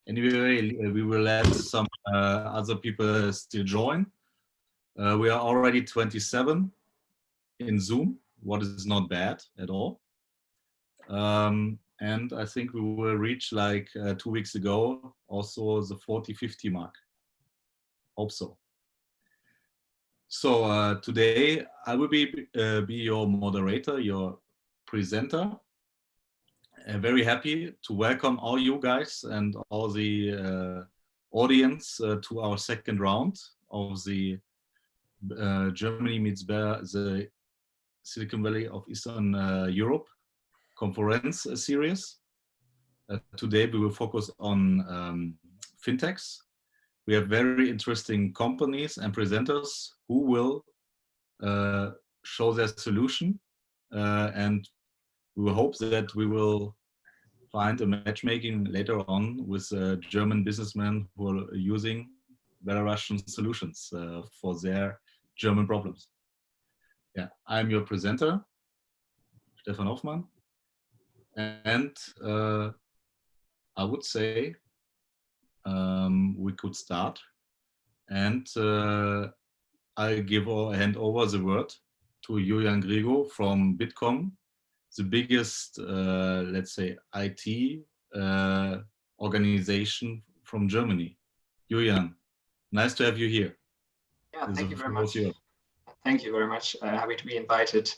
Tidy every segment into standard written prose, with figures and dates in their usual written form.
Anyway, we will let some other people still join. We are already 27 in Zoom, what is not bad at all. And I think we will reach, like 2 weeks ago, also the 40-50 mark. Hope so. So today I will be your moderator, your presenter. Very happy to welcome all you guys and all the audience to our second round of the Germany meets the Silicon Valley of Eastern Europe conference series. Today we will focus on fintechs. We have very interesting companies and presenters who will show their solution, and we will hope that we will find a matchmaking later on with German businessmen who are using Belarusian solutions for their German problems. Yeah, I'm your presenter, Stefan Hoffmann, and I would say we could start, and I'll hand over the word to Julian Grego from Bitkom, the biggest, let's say, IT organization from Germany. Julian, nice to have you here. Yeah, thank you very much. Thank you very much. Happy to be invited.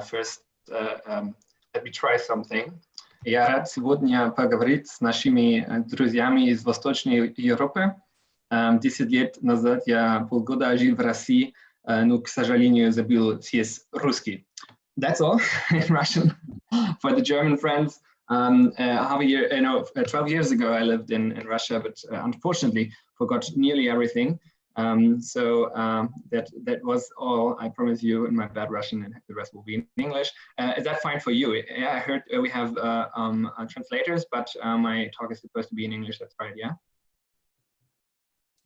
First, let me try something. Я рад сегодня поговорить с нашими друзьями из Восточной Европы. 10 лет назад я полгода жил в России, но, к сожалению, забыл весь русский. That's all in Russian. For the German friends, half a year, 12 years ago, I lived in Russia, but unfortunately forgot nearly everything. So that was all. I promise you in my bad Russian, and the rest will be in English. Is that fine for you? Yeah, I heard we have translators, but my talk is supposed to be in English. That's right, yeah?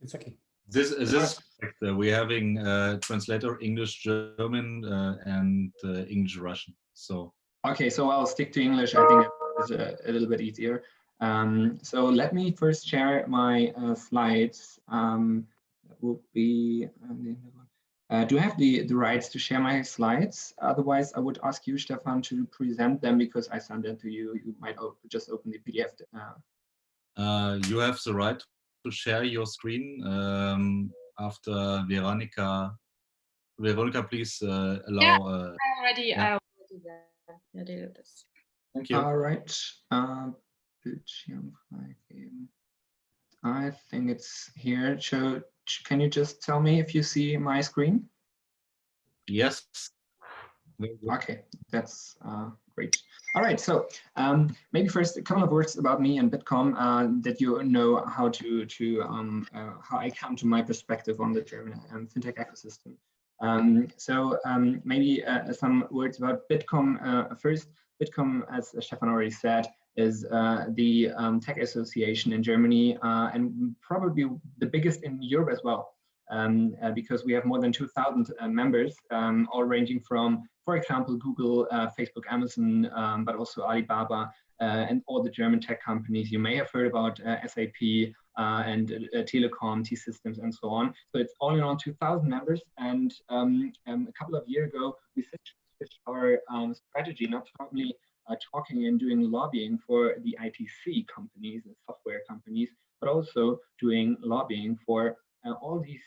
It's okay. This is we're having translator English, German, and English, Russian. So okay, so I'll stick to English. I think it's a little bit easier. So let me first share my slides. That will be. Do I have the rights to share my slides? Otherwise, I would ask you, Stefan, to present them because I sent them to you. You might just open the PDF. You have the right to share your screen after Veronica. Veronica, please allow. Yeah, I already did this. Thank you. All right. I think it's here. So can you just tell me if you see my screen? Yes. Okay, that's great. All right, so maybe first a couple of words about me and Bitkom that you know how how I come to my perspective on the German fintech ecosystem. So maybe some words about Bitkom first. Bitkom, as Stefan already said, is the tech association in Germany and probably the biggest in Europe as well. Because we have more than 2,000 members, all ranging from, for example, Google, Facebook, Amazon, but also Alibaba, and all the German tech companies. You may have heard about SAP and Telekom, T-Systems, and so on. So it's all in all 2,000 members. And a couple of years ago, we switched our strategy, not only talking and doing lobbying for the ITC companies, the software companies, but also doing lobbying for all these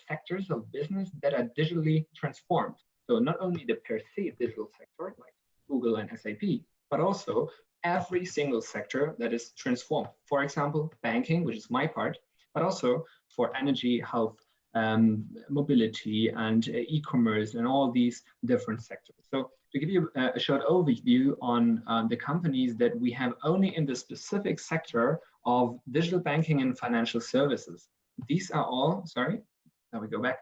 sectors of business that are digitally transformed. So not only the per se digital sector like Google and SAP, but also every single sector that is transformed. For example, banking, which is my part, but also for energy, health, mobility, and e-commerce, and all these different sectors. So to give you a short overview on the companies that we have only in the specific sector of digital banking and financial services. These are all, sorry, now we go back.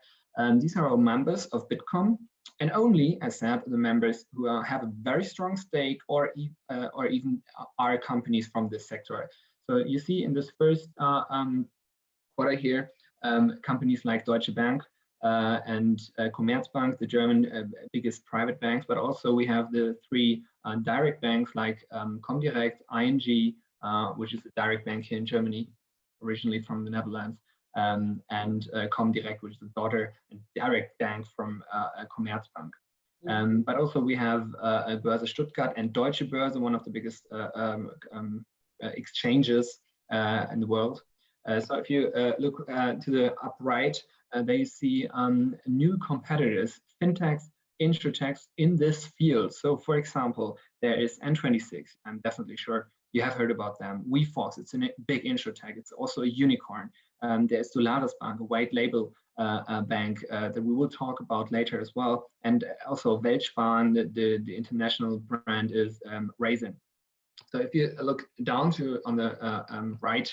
These are all members of Bitkom, and only, as said, the members who have a very strong stake or even are companies from this sector. So you see in this first quarter here, companies like Deutsche Bank and Commerzbank, the German biggest private banks, but also we have the three direct banks like Comdirect, ING, which is a direct bank here in Germany, originally from the Netherlands, and Comdirect, which is a daughter and direct bank from Commerzbank. But also we have Börse Stuttgart and Deutsche Börse, one of the biggest exchanges in the world. So if you look to the upright, there you see new competitors, fintechs, insurtechs in this field. So for example, there is N26. I'm definitely sure you have heard about them. WeFox, it's a big insurtech. It's also a unicorn. There's Solaris Bank, a white label bank that we will talk about later as well. And also Weltsparen, the international brand is Raisin. So if you look down to on the right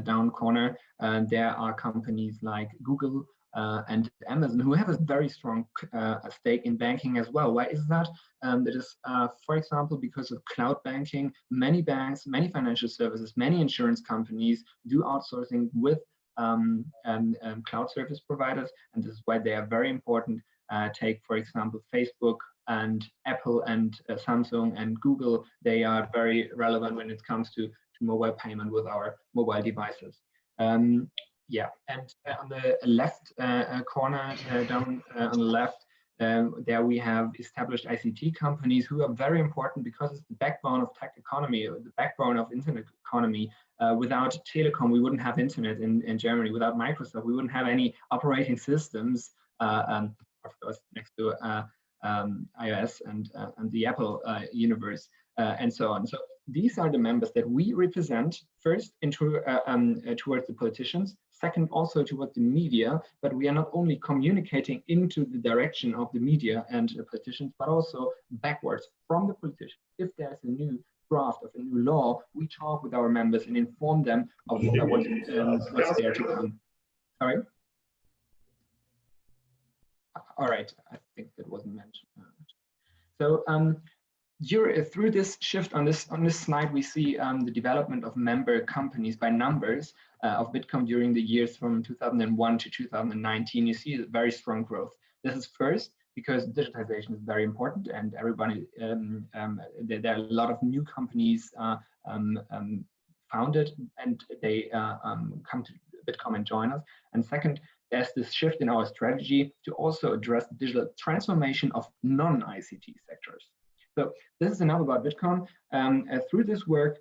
down corner, there are companies like Google and Amazon who have a very strong stake in banking as well. Why is that? It is, for example, because of cloud banking. Many banks, many financial services, many insurance companies do outsourcing with cloud service providers, and this is why they are very important. Take, for example, Facebook and Apple and Samsung and Google. They are very relevant when it comes to mobile payment with our mobile devices. Yeah, and on the left corner, down on the left, there we have established ICT companies who are very important because it's the backbone of tech economy, the backbone of internet economy. Without telecom, we wouldn't have internet in Germany. Without Microsoft, we wouldn't have any operating systems, of course, next to iOS and the Apple universe, and so on. So these are the members that we represent, first into towards the politicians, second also towards the media, but we are not only communicating into the direction of the media and the politicians, but also backwards from the politicians. If there's a new draft of a new law, we talk with our members and inform them of what's there to come. Sorry? All right, I think that wasn't mentioned. So through this shift on this slide, we see the development of member companies by numbers of Bitkom during the years from 2001 to 2019. You see a very strong growth. This is first because digitization is very important, and everybody there are a lot of new companies founded, and they come to Bitkom and join us. And second, there's this shift in our strategy to also address the digital transformation of non-ICT sectors. So this is enough about Bitkom. Through this work,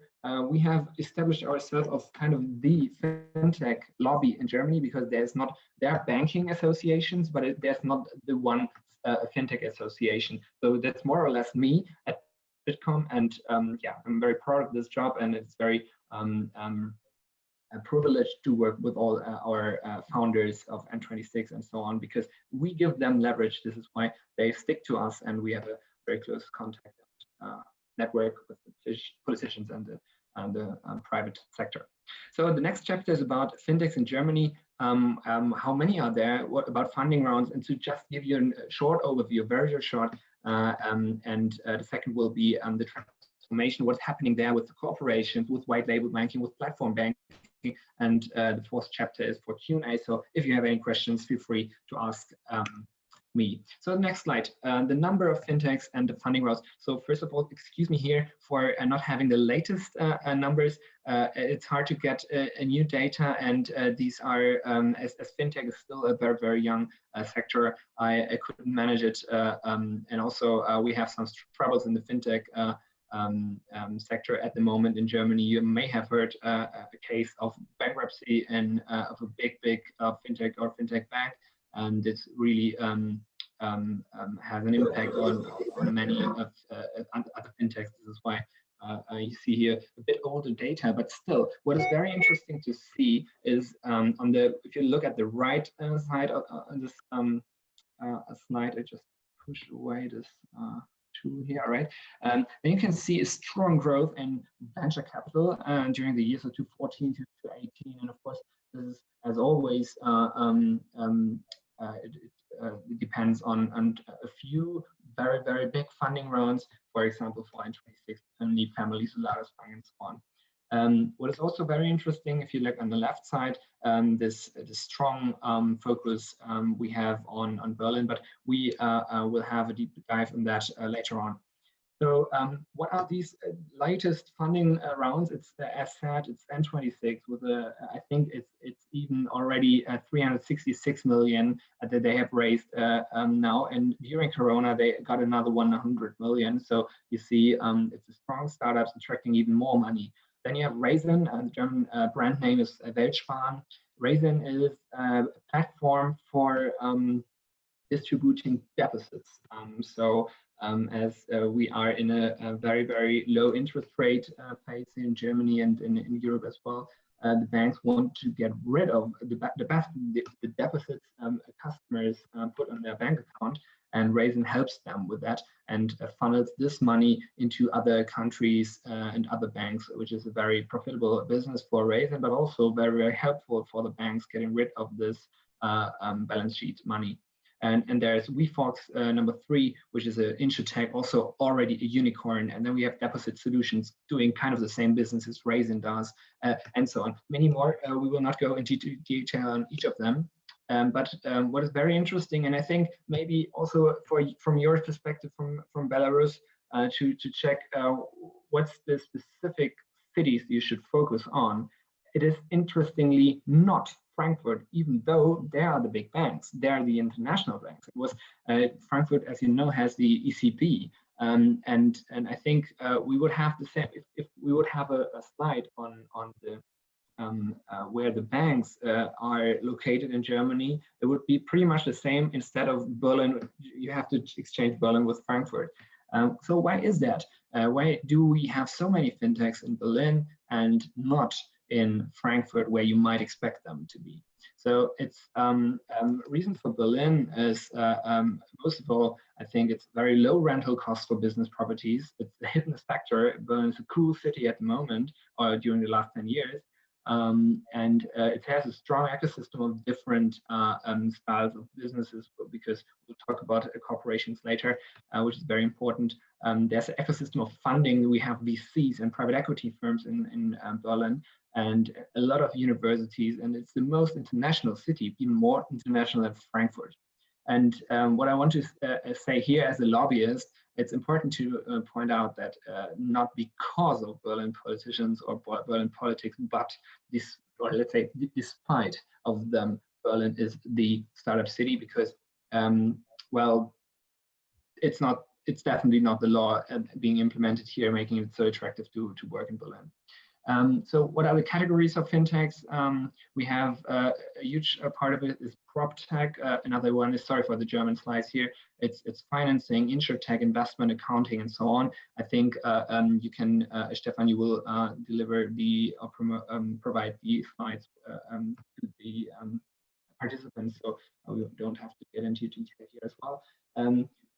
we have established ourselves as kind of the FinTech lobby in Germany, because there are banking associations, but there's not the one FinTech association. So that's more or less me at Bitkom, and yeah, I'm very proud of this job, and it's very a privilege to work with all our founders of N26 and so on, because we give them leverage. This is why they stick to us, and we have a very close contact network with the politicians and the private sector. So the next chapter is about fintechs in Germany. How many are there? What about funding rounds? And to just give you a short overview, very short, the second will be the transformation, what's happening there with the corporations, with white label banking, with platform banking. And the fourth chapter is for Q&A. So if you have any questions, feel free to ask me. So the next slide, the number of fintechs and the funding rounds. So first of all, excuse me here for not having the latest numbers. It's hard to get new data, and these are, as fintech is still a very, very young sector, I couldn't manage it. And also we have some troubles in the fintech sector at the moment in Germany. You may have heard a case of bankruptcy of a big fintech or fintech bank, and it's really has an impact on many of other fintechs. This is why you see here a bit older data, but still, what is very interesting to see is if you look at the right side on this slide, I just push away this tool here, right? And you can see a strong growth in venture capital during the years of 2014 to 2018, and of course, this is, as always, it depends on a few very, very big funding rounds, for example, for N26, family, Solaris Bank, and so on. What is also very interesting, if you look on the left side, this strong focus we have on Berlin, but we will have a deep dive in that later on. So what are these latest funding rounds? It's as said, it's N26 with I think it's even already 366 million that they have raised now, and during Corona they got another 100 million. So you see, it's a strong startups attracting even more money. Then you have Raisin, the German brand name is Weltsparen. Raisin is a platform for distributing deficits. As we are in a very, very low interest rate phase in Germany and in Europe as well, the banks want to get rid of the deficits customers put on their bank account, and Raisin helps them with that and funnels this money into other countries and other banks, which is a very profitable business for Raisin, but also very, very helpful for the banks getting rid of this balance sheet money. And there's WeFox number 3, which is an InsurTech, also already a unicorn. And then we have Deposit Solutions doing kind of the same business as Raisin does, and so on. Many more. We will not go into detail on each of them. But what is very interesting, and I think maybe also from your perspective from Belarus, to check what's the specific cities you should focus on. It is interestingly not Frankfurt, even though they are the big banks, they are the international banks. It was Frankfurt, as you know, has the ECB, and I think we would have the same if we would have a slide on the where the banks are located in Germany. It would be pretty much the same. Instead of Berlin, you have to exchange Berlin with Frankfurt. So why is that? Why do we have so many fintechs in Berlin and not in Frankfurt, where you might expect them to be? So it's reason for Berlin is most of all, I think it's very low rental costs for business properties. It's a hidden factor. Berlin is a cool city at the moment, or during the last 10 years. And it has a strong ecosystem of different styles of businesses, because we'll talk about corporations later, which is very important. There's an ecosystem of funding. We have VCs and private equity firms in Berlin, and a lot of universities, and it's the most international city, even more international than Frankfurt. And what I want to say here as a lobbyist, it's important to point out that not because of Berlin politicians or Berlin politics, but this, or let's say despite of them, Berlin is the startup city, because well, it's definitely not the law being implemented here, making it so attractive to work in Berlin. So what are the categories of fintechs? We have a huge part of it is prop tech. Another one is, sorry for the German slides here, it's financing, insurtech, investment, accounting, and so on. I think you can, Stefan, you will deliver the, or provide the slides to the participants, so we don't have to get into detail here as well.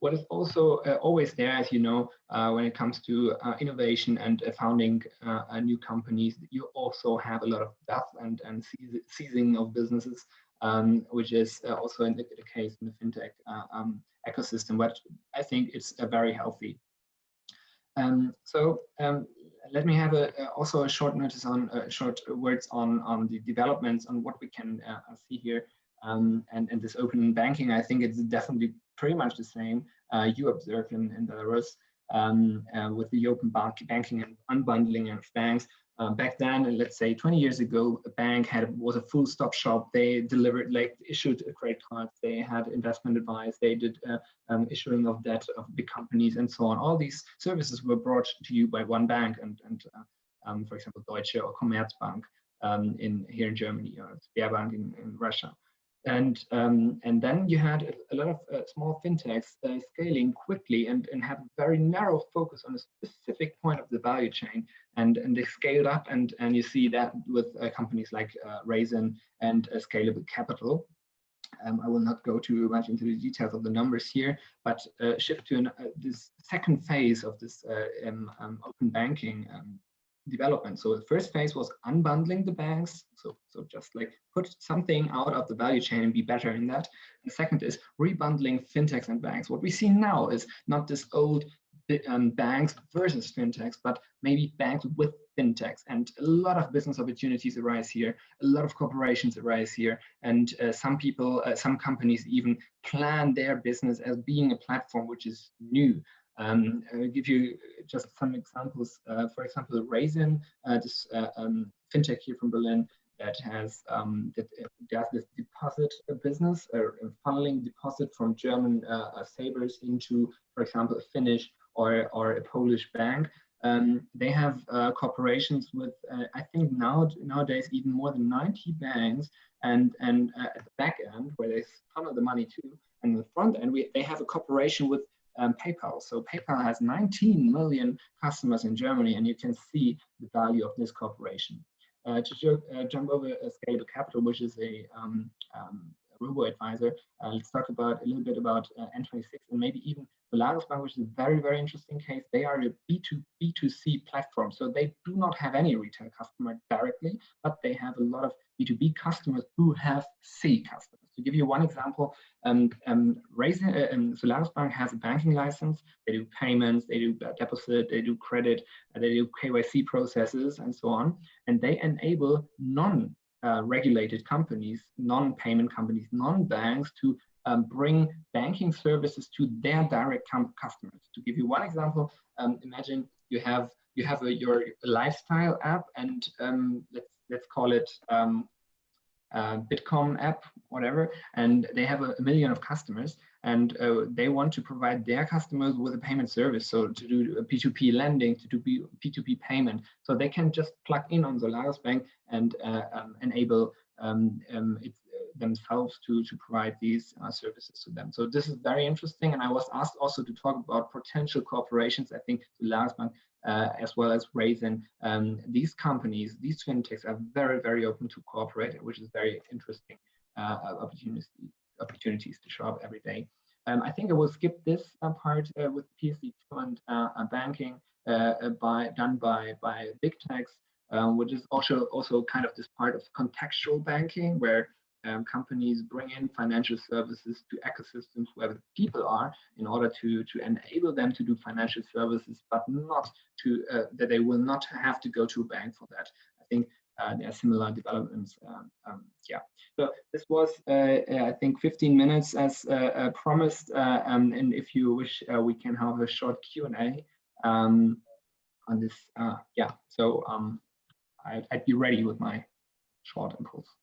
What is also always there, as you know, when it comes to innovation and founding new companies, you also have a lot of death and seizing of businesses, which is also the case in the fintech ecosystem, but I think it's very healthy. Let me have also a short notice on short words on the developments on what we can see here. And this open banking, I think it's definitely pretty much the same you observe in Belarus with the open banking and unbundling of banks. Back then, let's say 20 years ago, a bank was a full stop shop. They delivered, like, issued credit cards, they had investment advice, they did issuing of debt of big companies and so on. All these services were brought to you by one bank, and for example, Deutsche or Commerzbank here in Germany, or Sberbank in Russia. And then you had a lot of small fintechs scaling quickly and have a very narrow focus on a specific point of the value chain, and they scaled up, and you see that with companies like Raisin and Scalable Capital. I will not go too much into the details of the numbers here, but shift to this second phase of this open banking development. So the first phase was unbundling the banks, so just like put something out of the value chain and be better in that. The second is rebundling fintechs and banks. What we see now is not this old banks versus fintechs, but maybe banks with fintechs, and a lot of business opportunities arise here, a lot of corporations arise here, and some people, some companies even plan their business as being a platform which is new. I'll give you just some examples. For example, Raisin, this FinTech here from Berlin, that has does this deposit business, funneling deposit from German savers into, for example, a Finnish or a Polish bank. They have cooperations with, I think nowadays, even more than 90 banks, and at the back end, where they funnel the money to, and the front end, they have a cooperation with PayPal. So PayPal has 19 million customers in Germany, and you can see the value of this cooperation. To jump over Scalable Capital, which is a robo-advisor, let's talk about a little bit about N26 and maybe even Solaris Bank, which is a very, very interesting case. They are a B2C platform, so they do not have any retail customer directly, but they have a lot of B2B customers who have C customers. To give you one example, Solaris Bank has a banking license. They do payments, they do deposit, they do credit, they do KYC processes, and so on. And they enable non-regulated companies, non-payment companies, non-banks to bring banking services to their direct customers. To give you one example, imagine you have your lifestyle app, and let's call it Bitkom app, whatever, and they have a million of customers, and they want to provide their customers with a payment service, so to do a P2P lending, to do P2P payment, so they can just plug in on Solaris Bank and enable themselves to provide these services to them. So this is very interesting, and I was asked also to talk about potential cooperations. I think Solaris Bank as well as Raisin, these companies, these fintechs are very, very open to cooperate, which is very interesting opportunities to show up every day. I think I will skip this part with PSD2 and banking done by big techs, which is also kind of this part of contextual banking, where companies bring in financial services to ecosystems where the people are, in order to enable them to do financial services, but not to that they will not have to go to a bank for that. I think there are similar developments. Yeah. So this was I think 15 minutes as promised, and if you wish, we can have a short Q&A on this. Yeah. So I'd be ready with my short impulse.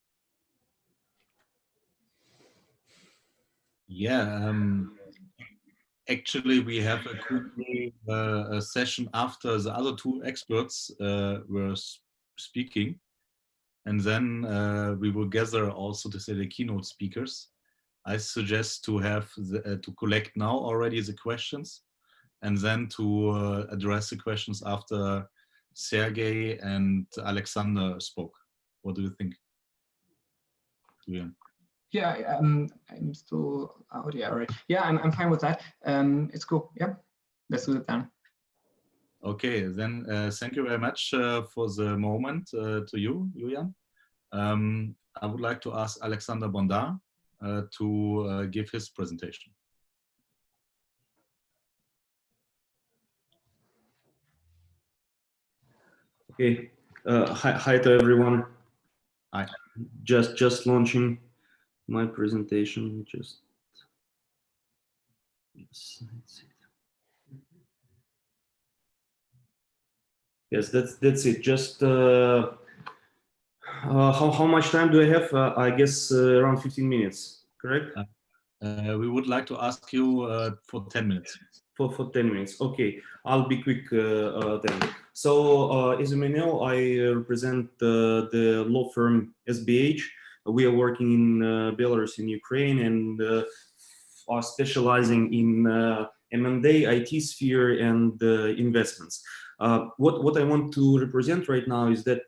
Yeah, actually, we have a session after the other two experts were speaking, and then we will gather also to say the keynote speakers. I suggest to have to collect now already the questions, and then to address the questions after Sergey and Alexander spoke. What do you think? Yeah. Yeah, I'm still out. Yeah, right. Yeah, I'm fine with that. It's cool. Yeah, let's do it then. Okay, then thank you very much for the moment to you, Julian. I would like to ask Alexander Bondar to give his presentation. Okay. Hi to everyone. Hi. Just launching my presentation. Just yes, that's it. Yes, that's it. Just how much time do I have? I guess around 15 minutes. Correct? We would like to ask you for 10 minutes. For 10 minutes. Okay, I'll be quick then. So as you may know, I represent the law firm SBH. We are working in Belarus and Ukraine, and are specializing in M&A, IT sphere, and investments. What I want to represent right now is that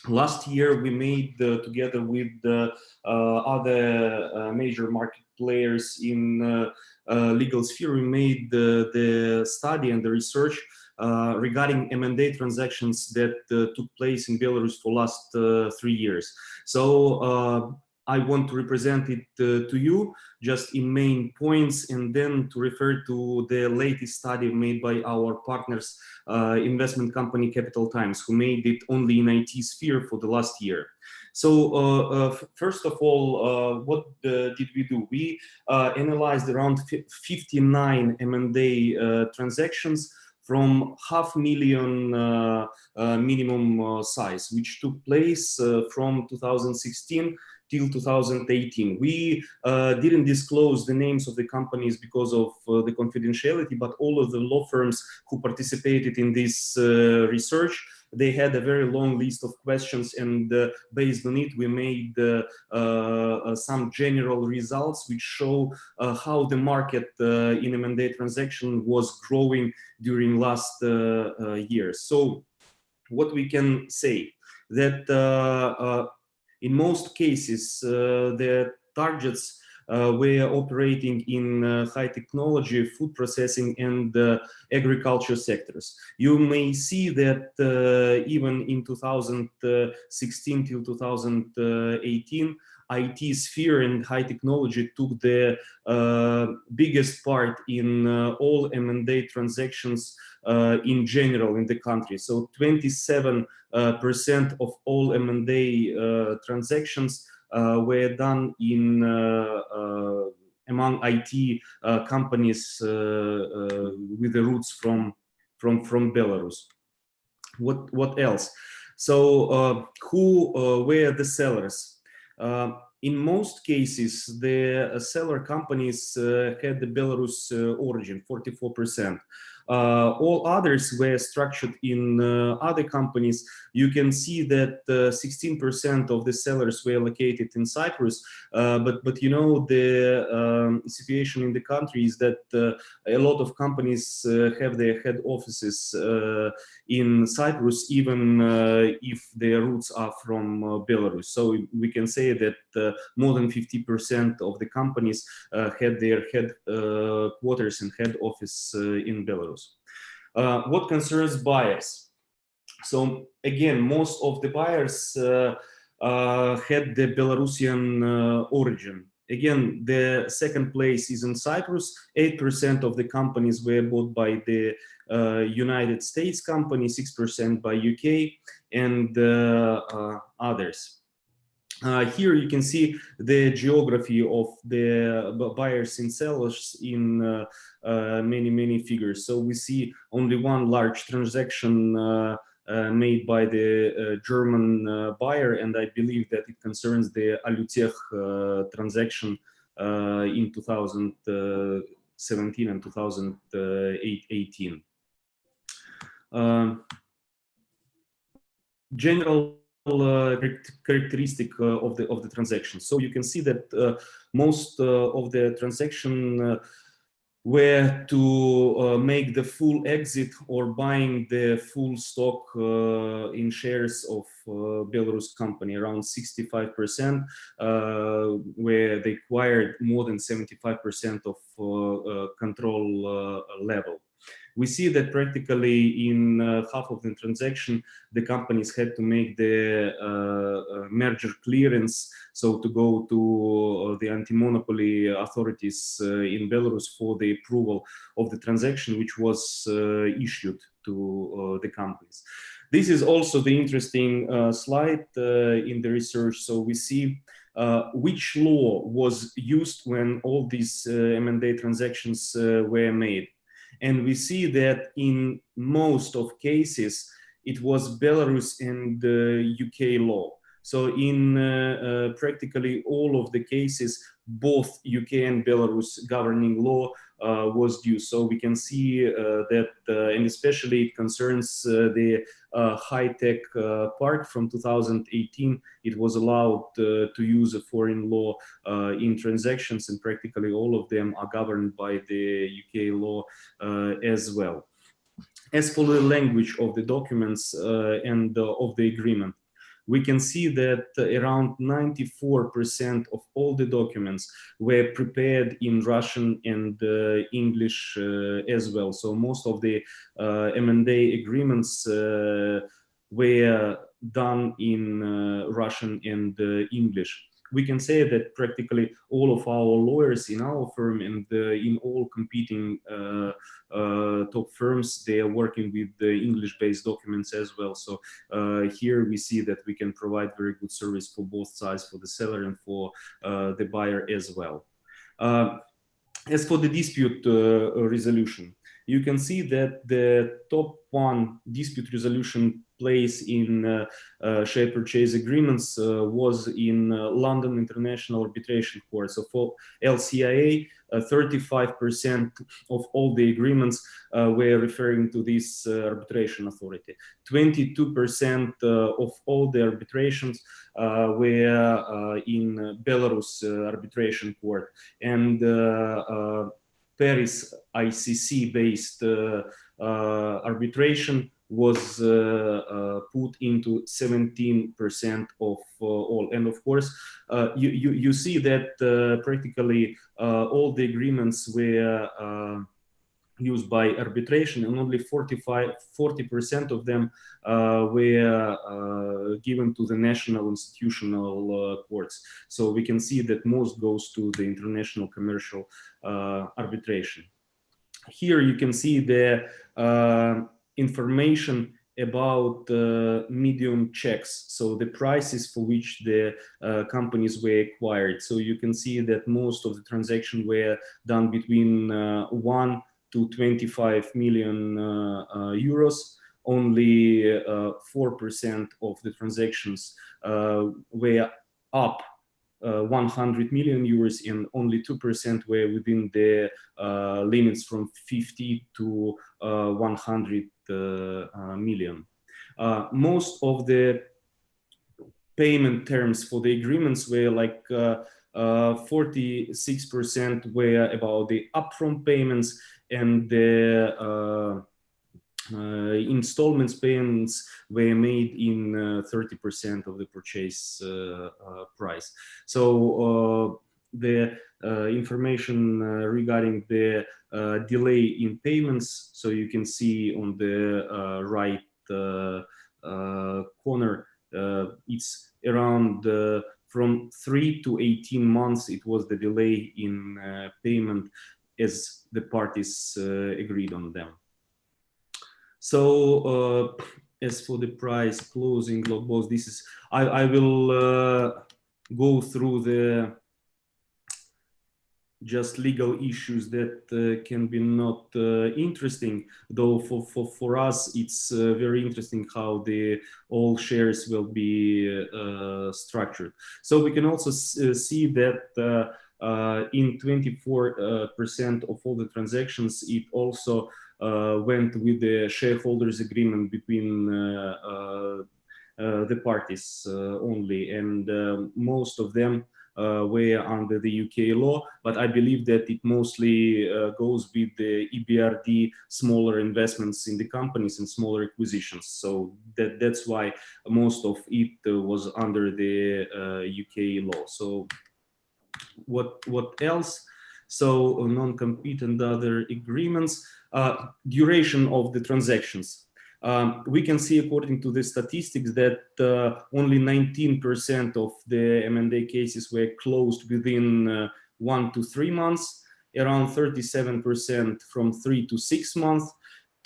last year we made together with the other major market players in legal sphere, we made the study and the research regarding M&A transactions that took place in Belarus for last 3 years. So I want to represent it to you just in main points, and then to refer to the latest study made by our partners, investment company Capital Times, who made it only in IT sphere for the last year. So first of all, what did we do? We analyzed around 59 M&A transactions from 500,000 minimum size, which took place from 2016 till 2018. We didn't disclose the names of the companies because of the confidentiality, but all of the law firms who participated in this research, they had a very long list of questions, and based on it, we made some general results which show how the market in M&A transaction was growing during last years. So what we can say that in most cases the targets were operating in high technology, food processing, and agriculture sectors. You may see that even in 2016 till 2018, IT sphere and high technology took the biggest part in all M&A transactions in general in the country. So 27% of all M&A transactions were done in among IT companies with the roots from Belarus. What else? So who were the sellers? In most cases, the seller companies had the Belarus origin, 44%. All others were structured in other companies. You can see that 16% of the sellers were located in Cyprus, but you know the situation in the country is that a lot of companies have their head offices in Cyprus, even if their roots are from Belarus. So we can say that more than 50% of the companies had their headquarters and head office in Belarus. What concerns buyers? So again, most of the buyers had the Belarusian origin. Again, the second place is in Cyprus. 8% of the companies were bought by the United States company, 6% by UK, and others. Here you can see the geography of the buyers and sellers in many figures. So we see only one large transaction made by the German buyer, and I believe that it concerns the Alutech transaction in 2017 and 2018. General characteristic of the transaction. So you can see that most of the transaction were to make the full exit or buying the full stock in shares of Belarus company, around 65%, where they acquired more than 75% of control level. We see that practically in half of the transaction, the companies had to make the merger clearance, so to go to the anti-monopoly authorities in Belarus for the approval of the transaction, which was issued to the companies. This is also the interesting slide in the research. So we see which law was used when all these M&A transactions were made. And we see that in most of cases, it was Belarus and UK law. So in practically all of the cases, both UK and Belarus governing law was used. So we can see that, and especially it concerns the high-tech part from 2018, it was allowed to use a foreign law in transactions, and practically all of them are governed by the UK law as well. As for the language of the documents and of the agreement, we can see that around 94% of all the documents were prepared in Russian and English as well. So most of the M&A agreements were done in Russian and English. we can say that practically all of our lawyers in our firm and in all competing top firms, they are working with the English-based documents as well. So here we see that we can provide very good service for both sides, for the seller and for the buyer as well. As for the dispute resolution, you can see that the top one dispute resolution place in share purchase agreements was in London International Arbitration Court. So for LCIA, 35% of all the agreements were referring to this arbitration authority. 22% of all the arbitrations were in Belarus Arbitration Court, and Paris ICC-based arbitration was put into 17% of all. And of course, you see that practically all the agreements were used by arbitration, and only 40% of them were given to the national institutional courts. So we can see that most goes to the international commercial arbitration. Here you can see the information about medium checks, so the prices for which the companies were acquired. So you can see that most of the transactions were done between 1 to 25 million euros. Only 4% of the transactions were up 100 million euros, and only 2% were within the limits from 50 to 100 million. Most of the payment terms for the agreements were like 46% were about the upfront payments, and the installments payments were made in 30% of the purchase price. So the information regarding the delay in payments, so you can see on the right corner, it's around from 3 to 18 months. It was the delay in payment as the parties agreed on them. So as for the price closing logbooks, this is, I will go through the just legal issues that can be not interesting, though for us it's very interesting how the all shares will be structured. So we can also see that in 24% of all the transactions, it also went with the shareholders agreement between the parties only, and most of them were under the UK law, but I believe that it mostly goes with the EBRD smaller investments in the companies and smaller acquisitions. So that's why most of it was under the UK law. So what else? So non-compete and other agreements, duration of the transactions. We can see, according to the statistics, that only 19% of the M&A cases were closed within 1 to 3 months, around 37% from 3 to 6 months,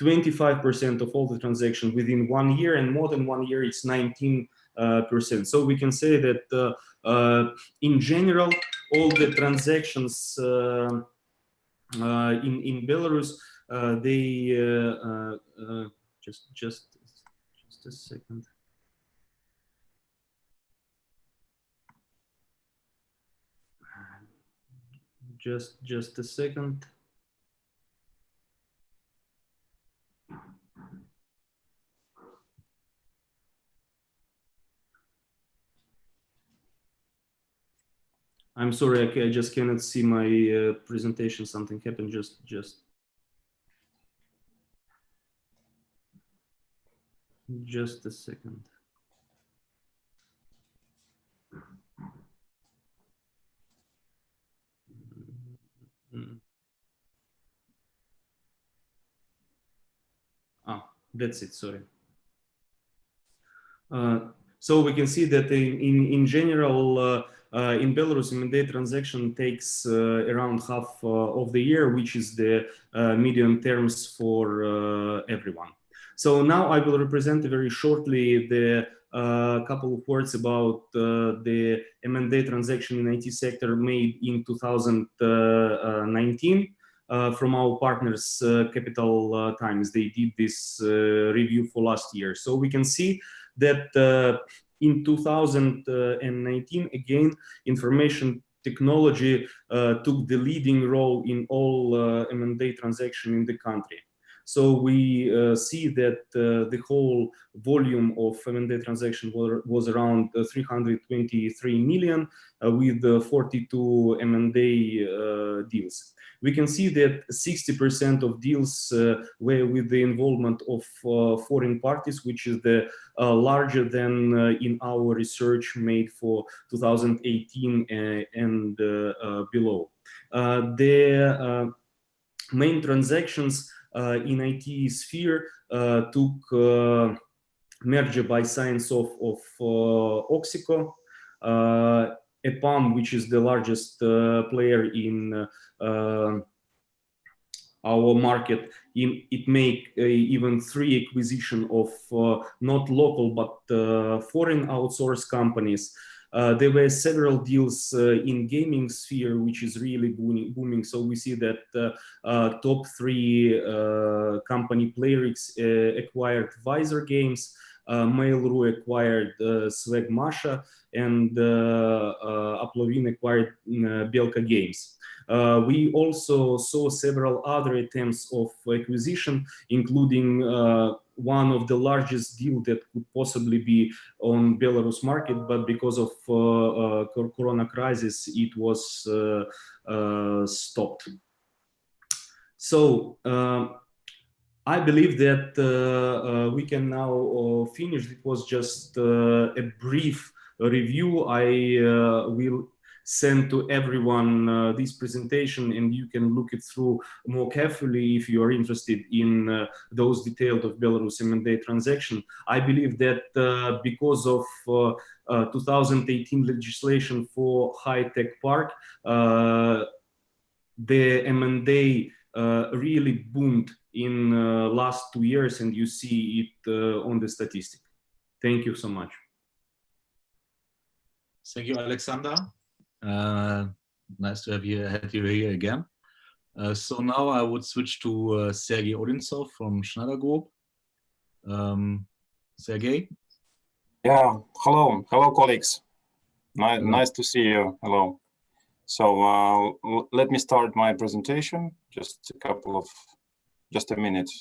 25% of all the transactions within 1 year, and more than 1 year, it's 19%. So we can say that in general, all the transactions in Belarus, they just a second. Just a second. I'm sorry, I just cannot see my presentation. Something happened. Just a second. That's it. Sorry. So we can see that in general, in Belarus, M&A transaction takes around half of the year, which is the median terms for everyone. So now I will represent very shortly the couple of words about the M&A transaction in IT sector made in 2019 from our partners Capital Times. They did this review for last year. So we can see that in 2019, again, information technology took the leading role in all M&A transaction in the country. So we see that the whole volume of M&A transaction was around 323 million with 42 M&A deals. We can see that 60% of deals were with the involvement of foreign parties, which is the larger than in our research made for 2018 and below. The main transactions in IT sphere took merger by signs of Oxico, EPAM, which is the largest player in our market. It make even 3 acquisition of not local but foreign outsourced companies. There were several deals in gaming sphere, which is really booming. So we see that top 3 company Playrix acquired Visor Games, Mail.ru acquired Swag Masha, and Aplovin acquired Belka Games. We also saw several other attempts of acquisition, including one of the largest deal that could possibly be on Belarus market, but because of Corona crisis, it was stopped. So I believe that we can now finish. It was just a brief review. I will send to everyone this presentation, and you can look it through more carefully if you are interested in those details of Belarus M&A transaction. I believe that because of 2018 legislation for high-tech park, the M&A really boomed in last 2 years, and you see it on the statistic. Thank you so much. Thank you, Alexander. Nice to have you here again. So now I would switch to Sergey Odintsov from Schneider Group. Sergey? Yeah, hello, colleagues. Nice to see you. Hello. So let me start my presentation. Just a minute.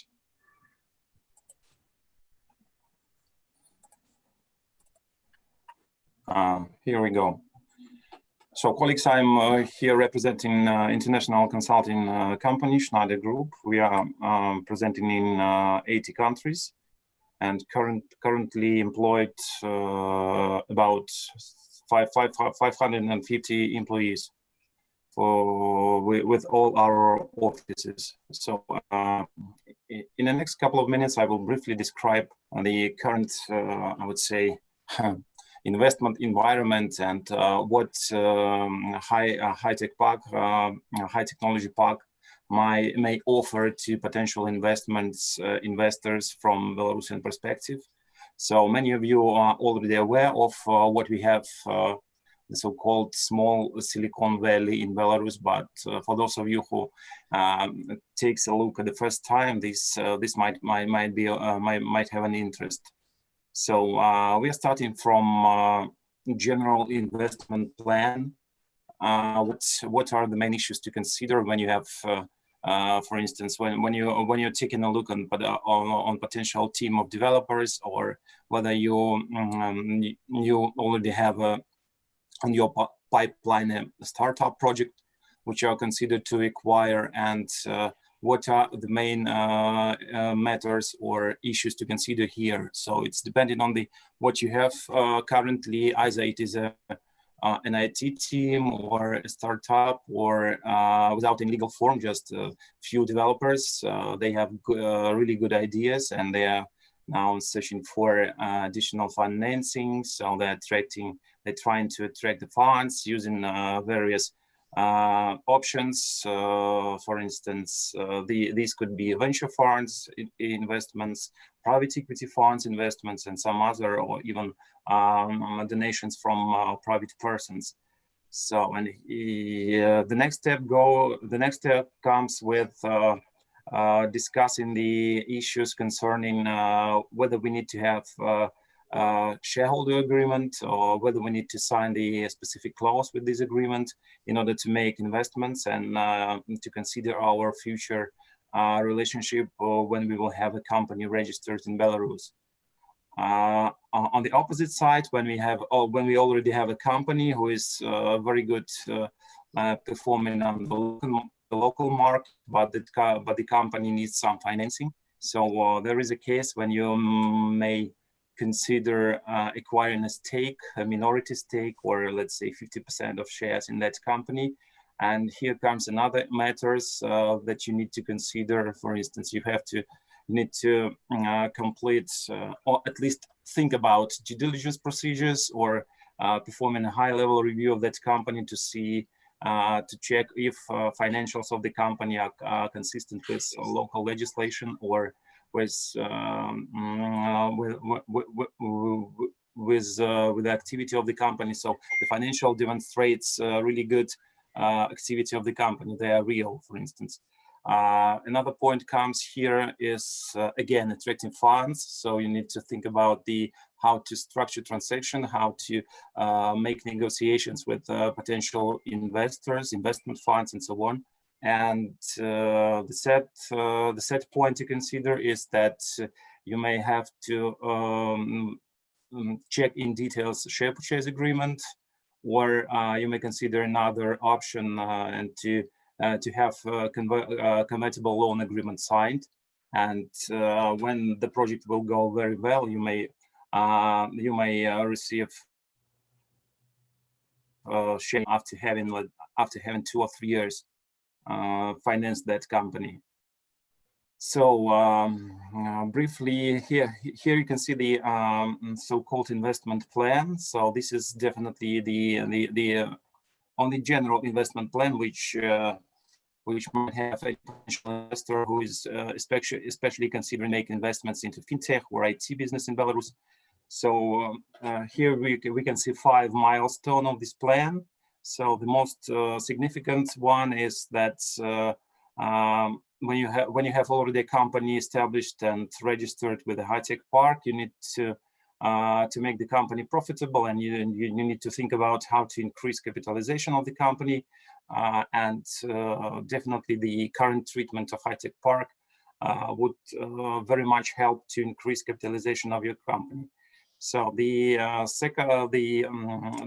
Here we go. So colleagues, I'm here representing international consulting company, Schneider Group. We are presenting in 80 countries and currently employed about 550 employees with all our offices. So in the next couple of minutes, I will briefly describe the current, I would say, investment environment and what high-tech park, high technology park may offer to potential investors from Belarusian perspective. So many of you are already aware of what we have, the so-called small Silicon Valley in Belarus. But for those of you who takes a look at the first time, this might have an interest. So we are starting from general investment plan. What are the main issues to consider when you have, for instance, when you're taking a look on potential team of developers, or whether you already have on your pipeline a startup project which you are considered to acquire, and what are the main matters or issues to consider here. So it's depending on what you have currently, either it is an IT team or a startup, or without any legal form, just a few developers. They have really good ideas, and they are now searching for additional financing. So they're trying to attract the funds using various options. For instance, these could be venture funds investments, private equity funds investments, and some other, or even donations from private persons. So, and the next step comes with discussing the issues concerning whether we need to have shareholder agreement, or whether we need to sign the specific clause with this agreement in order to make investments and to consider our future relationship when we will have a company registered in Belarus. On the opposite side, when we already have a company who is very good performing on the local market, but the company needs some financing. So there is a case when you may consider acquiring a stake, a minority stake, or let's say 50% of shares in that company. And here comes another matters that you need to consider. For instance, you need to complete or at least think about due diligence procedures, or performing a high-level review of that company to see, to check if financials of the company are consistent with local legislation, or with the activity of the company. So the financial demonstrates really good activity of the company. They are real, for instance. Another point comes here is again attracting funds. So you need to think about how to structure transaction, how to make negotiations with potential investors, investment funds, and so on. And the set point to consider is that you may have to check in details share purchase agreement, or you may consider another option and to have convertible loan agreement signed. And when the project will go very well, you may receive share after having 2 or 3 years finance that company. So briefly, here you can see the so-called investment plan. So this is definitely the only general investment plan which might have a potential investor who is especially considering making investments into FinTech or IT business in Belarus. So here we can see 5 milestones of this plan. So the most significant one is that when you have already a company established and registered with a high-tech park, you need to make the company profitable, and you need to think about how to increase capitalization of the company. And definitely the current treatment of high-tech park would very much help to increase capitalization of your company. So the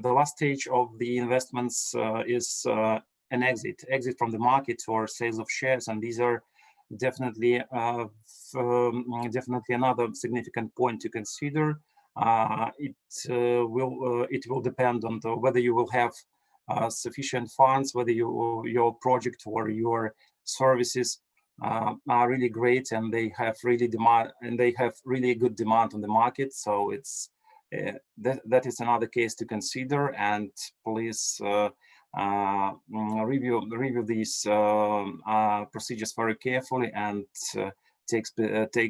last stage of the investments is an exit from the market or sales of shares, and these are definitely another significant point to consider. It will depend on whether you will have sufficient funds, whether your project or your services are really great and they have really good demand on the market. So it's that is another case to consider, and please review these procedures very carefully and take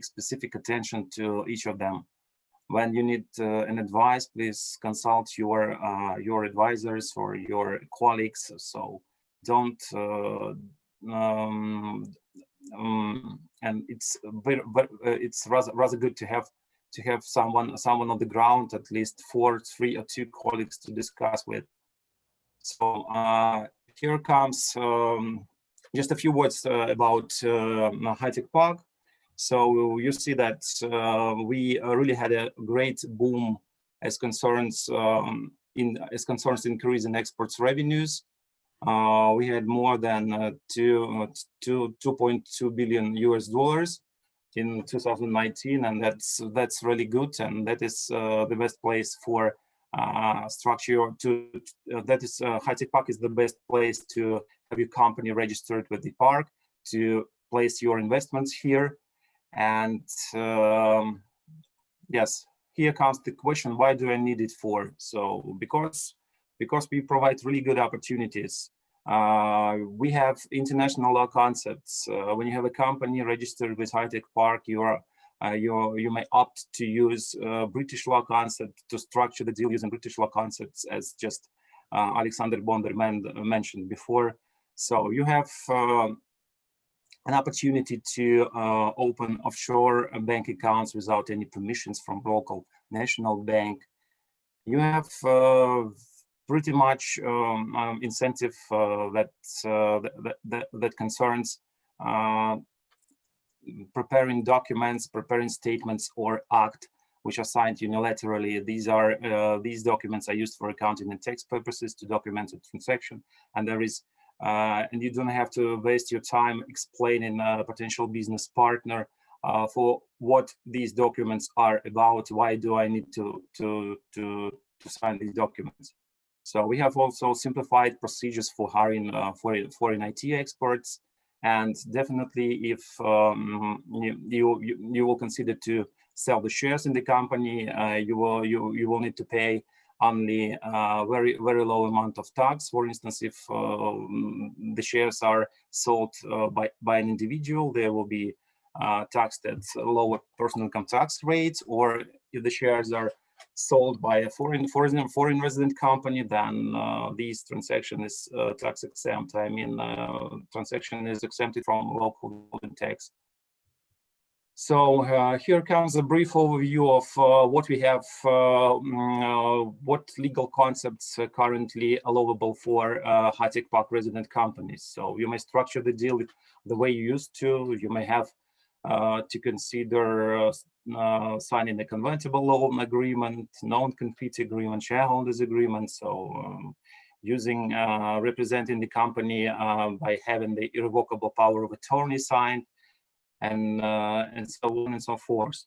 specific attention to each of them. When you need an advice, please consult your advisors or your colleagues. So don't and it's rather good to have someone on the ground, at least 3 or 2 colleagues to discuss with. So here comes just a few words about high-tech park. So you see that we really had a great boom as concerns increase in exports revenues. We had more than 2.2 billion US dollars in 2019, and that's really good, and that is the best place for structure to that is high-tech park is the best place to have your company registered with the park, to place your investments here. And yes, here comes the question, why do I need it for? So because we provide really good opportunities. We have international law concepts. When you have a company registered with HiTech Park, you may opt to use British law concept to structure the deal using British law concepts, as just Alexander Bonder mentioned before. So you have an opportunity to open offshore bank accounts without any permissions from local national bank. You have pretty much incentive that concerns preparing documents, preparing statements or act which are signed unilaterally. These documents are used for accounting and tax purposes to document a transaction, and and you don't have to waste your time explaining a potential business partner for what these documents are about. Why do I need to sign these documents? So we have also simplified procedures for hiring foreign IT experts, and definitely if you will consider to sell the shares in the company, you will need to pay only a very low amount of tax. For instance, if the shares are sold by an individual, there will be taxed at lower personal income tax rates, or if the shares are sold by a foreign resident company, then this transaction is tax exempt. I mean, transaction is exempted from local tax. So here comes a brief overview of what we have, what legal concepts are currently allowable for HiTech Park resident companies. So you may structure the deal the way you used to. You may have to consider signing a convertible loan agreement, non-compete agreement, shareholders agreement. So using representing the company by having the irrevocable power of attorney signed, and so on and so forth.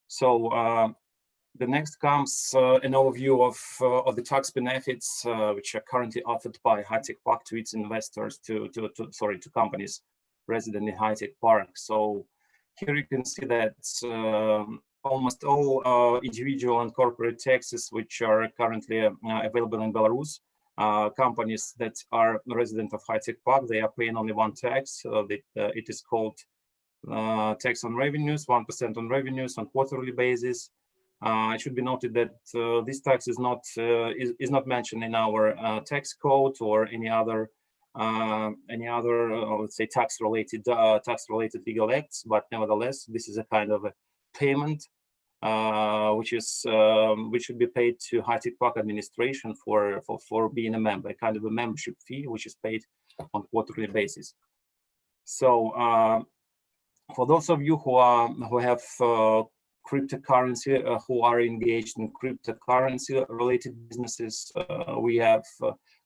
So the next comes an overview of the tax benefits which are currently offered by HiTech Park to its investors, to companies resident in HiTech Park. So here you can see that almost all individual and corporate taxes which are currently available in Belarus, companies that are resident of HiTech Park, they are paying only one tax. It is called tax on revenues, 1% on revenues on quarterly basis. It should be noted that this tax is not mentioned in our tax code or any other let's say tax related legal acts, but nevertheless this is a kind of a payment which should be paid to HiTech Park administration for being a member, a kind of a membership fee which is paid on quarterly basis. So for those of you who have cryptocurrency, who are engaged in cryptocurrency related businesses, we have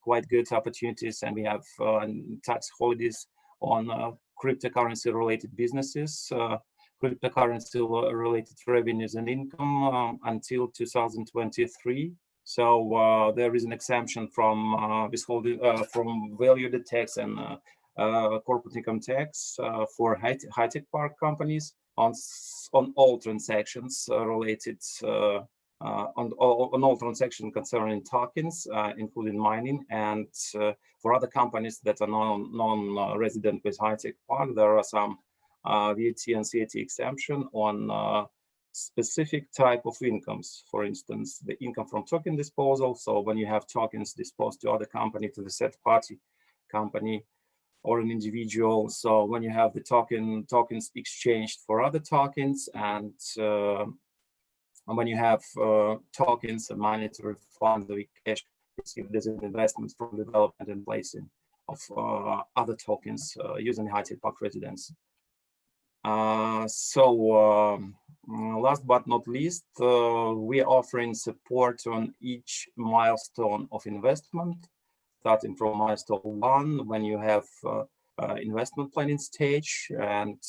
quite good opportunities, and we have tax holidays on cryptocurrency related businesses, cryptocurrency related revenues and income until 2023. So there is an exemption from withholding from value-added tax and corporate income tax for HiTech Park companies on all transactions related on all transactions concerning tokens, including mining, and for other companies that are non-resident with HiTech Park, there are some VAT and CAT exemption on specific type of incomes. For instance, the income from token disposal. So when you have tokens disposed to other company, to the third party company or an individual. So when you have the tokens exchanged for other tokens, and when you have tokens and monetary funds or cash received as an investment from development and placing of other tokens using HiTech Park residents. Last but not least, we are offering support on each milestone of investment, starting from milestone 1 when you have investment planning stage, and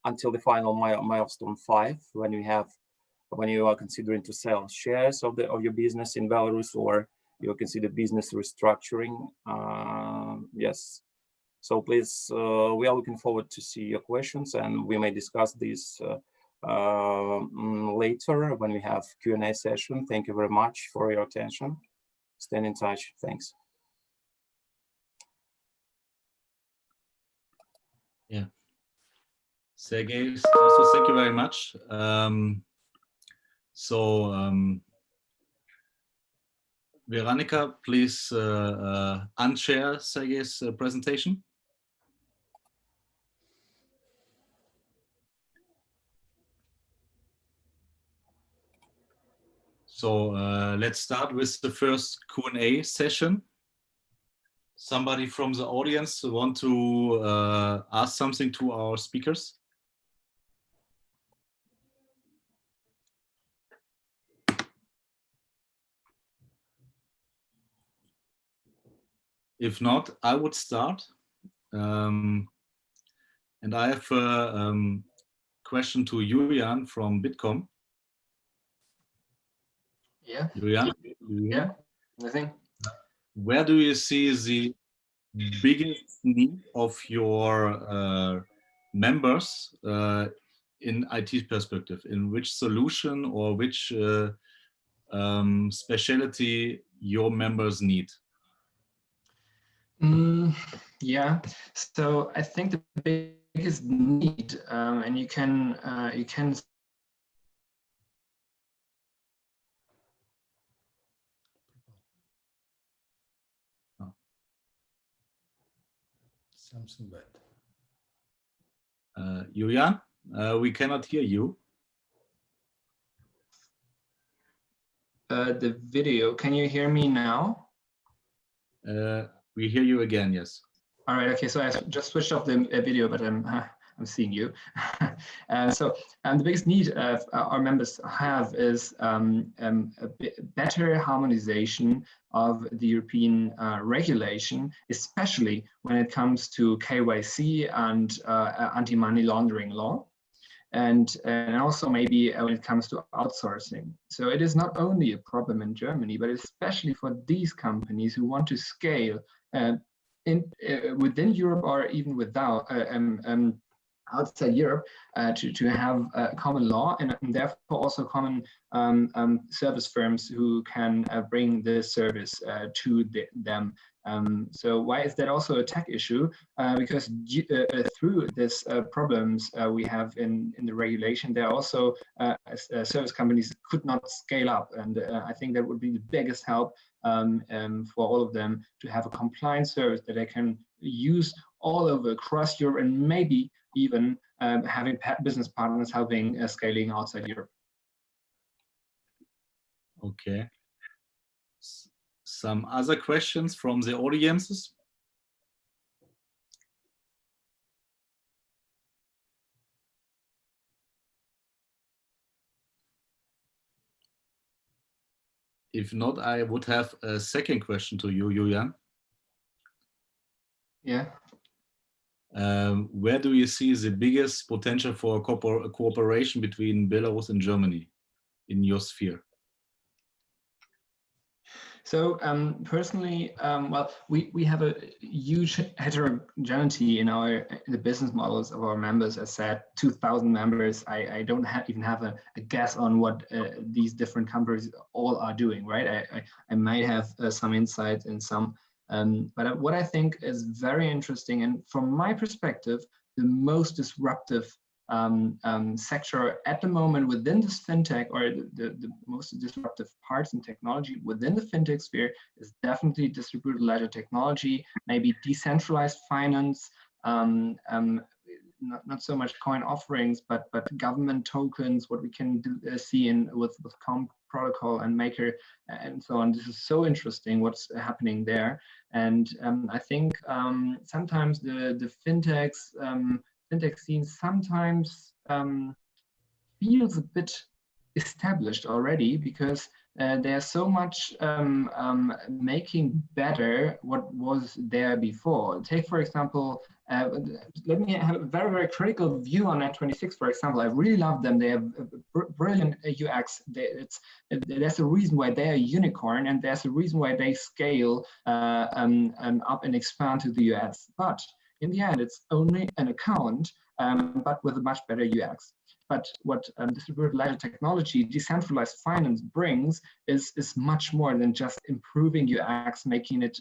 until the final milestone 5 when you are considering to sell shares of your business in Belarus, or you consider business restructuring. Yes. So please, we are looking forward to see your questions, and we may discuss this later when we have Q&A session. Thank you very much for your attention. Stay in touch. Thanks. Yeah. Sergey, also thank you very much. Veronica, please unshare Sergey's presentation. So let's start with the first Q&A session. Somebody from the audience want to ask something to our speakers? If not, I would start. And I have a question to Julian from Bitkom. Yeah. Julian? Yeah. Nothing. Where do you see the biggest need of your members in IT perspective? In which solution or which specialty your members need? Yeah, so I think the biggest need, and you can something bad. Julian, we cannot hear you. the video. Can you hear me now? We hear you again, yes. All right, okay, so I just switched off the video, but I'm seeing you. So the biggest need our members have is a better harmonization of the European regulation, especially when it comes to KYC and anti-money laundering law. And also maybe when it comes to outsourcing. So it is not only a problem in Germany, but especially for these companies who want to scale within Europe or even without outside Europe to have a common law and therefore also common service firms who can bring this service to them. So why is that also a tech issue? Because through these problems we have in the regulation, there are also service companies could not scale up. And I think that would be the biggest help for all of them to have a compliant service that they can use all over across Europe and maybe even having business partners helping scaling outside Europe. Okay. Some other questions from the audiences? If not, I would have a second question to you, Julian. Yeah. Where do you see the biggest potential for cooperation between Belarus and Germany in your sphere? So personally, well, we have a huge heterogeneity in the business models of our members. As said, 2,000 members. I don't even have a guess on what these different companies all are doing, right? I might have some insight in some, but what I think is very interesting, and from my perspective, the most disruptive sector at the moment within this fintech, or the most disruptive parts in technology within the fintech sphere, is definitely distributed ledger technology, maybe decentralized finance, not so much coin offerings, but government tokens, what we can do, see with COM protocol and Maker and so on. This is so interesting what's happening there. And I think sometimes the fintech scene sometimes feels a bit established already, because there's so much making better what was there before. Take, for example, let me have a very, very critical view on Net26, for example. I really love them. They have brilliant UX. There's a reason why they're a unicorn, and there's a reason why they scale up and expand to the US. But in the end, it's only an account, but with a much better UX. But what distributed ledger technology, decentralized finance brings is much more than just improving UX, making it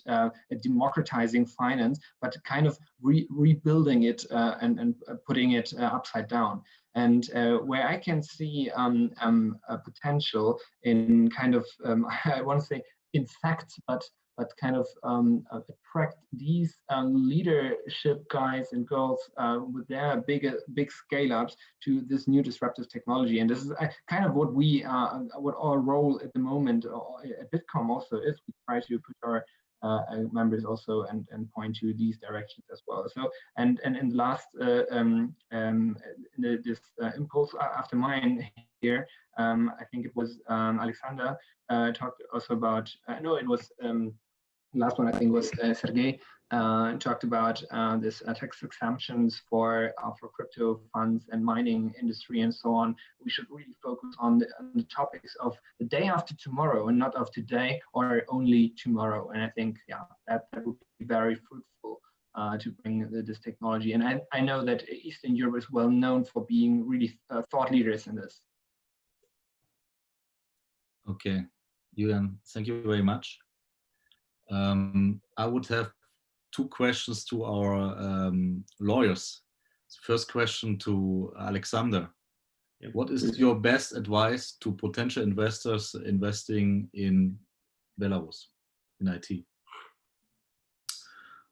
democratizing finance, but kind of rebuilding it and putting it upside down. And where I can see a potential in kind of, I want to say in fact, but kind of attract these leadership guys and girls with their big scale-ups to this new disruptive technology. And this is kind of what what our role at the moment at Bitkom also is. We try to put our members also and point to these directions as well. So and in the last this impulse after mine here, I think it was Alexander talked also about. No, it was last one. I think was Sergey talked about this tax exemptions for crypto funds and mining industry and so on. We should really focus on the topics of the day after tomorrow and not of today or only tomorrow. And I think that would be very fruitful to bring this technology. And I know that Eastern Europe is well known for being really thought leaders in this. Okay, Julian, thank you very much. I would have two questions to our lawyers. First question to Alexander. Yeah. What is your best advice to potential investors investing in Belarus, in IT?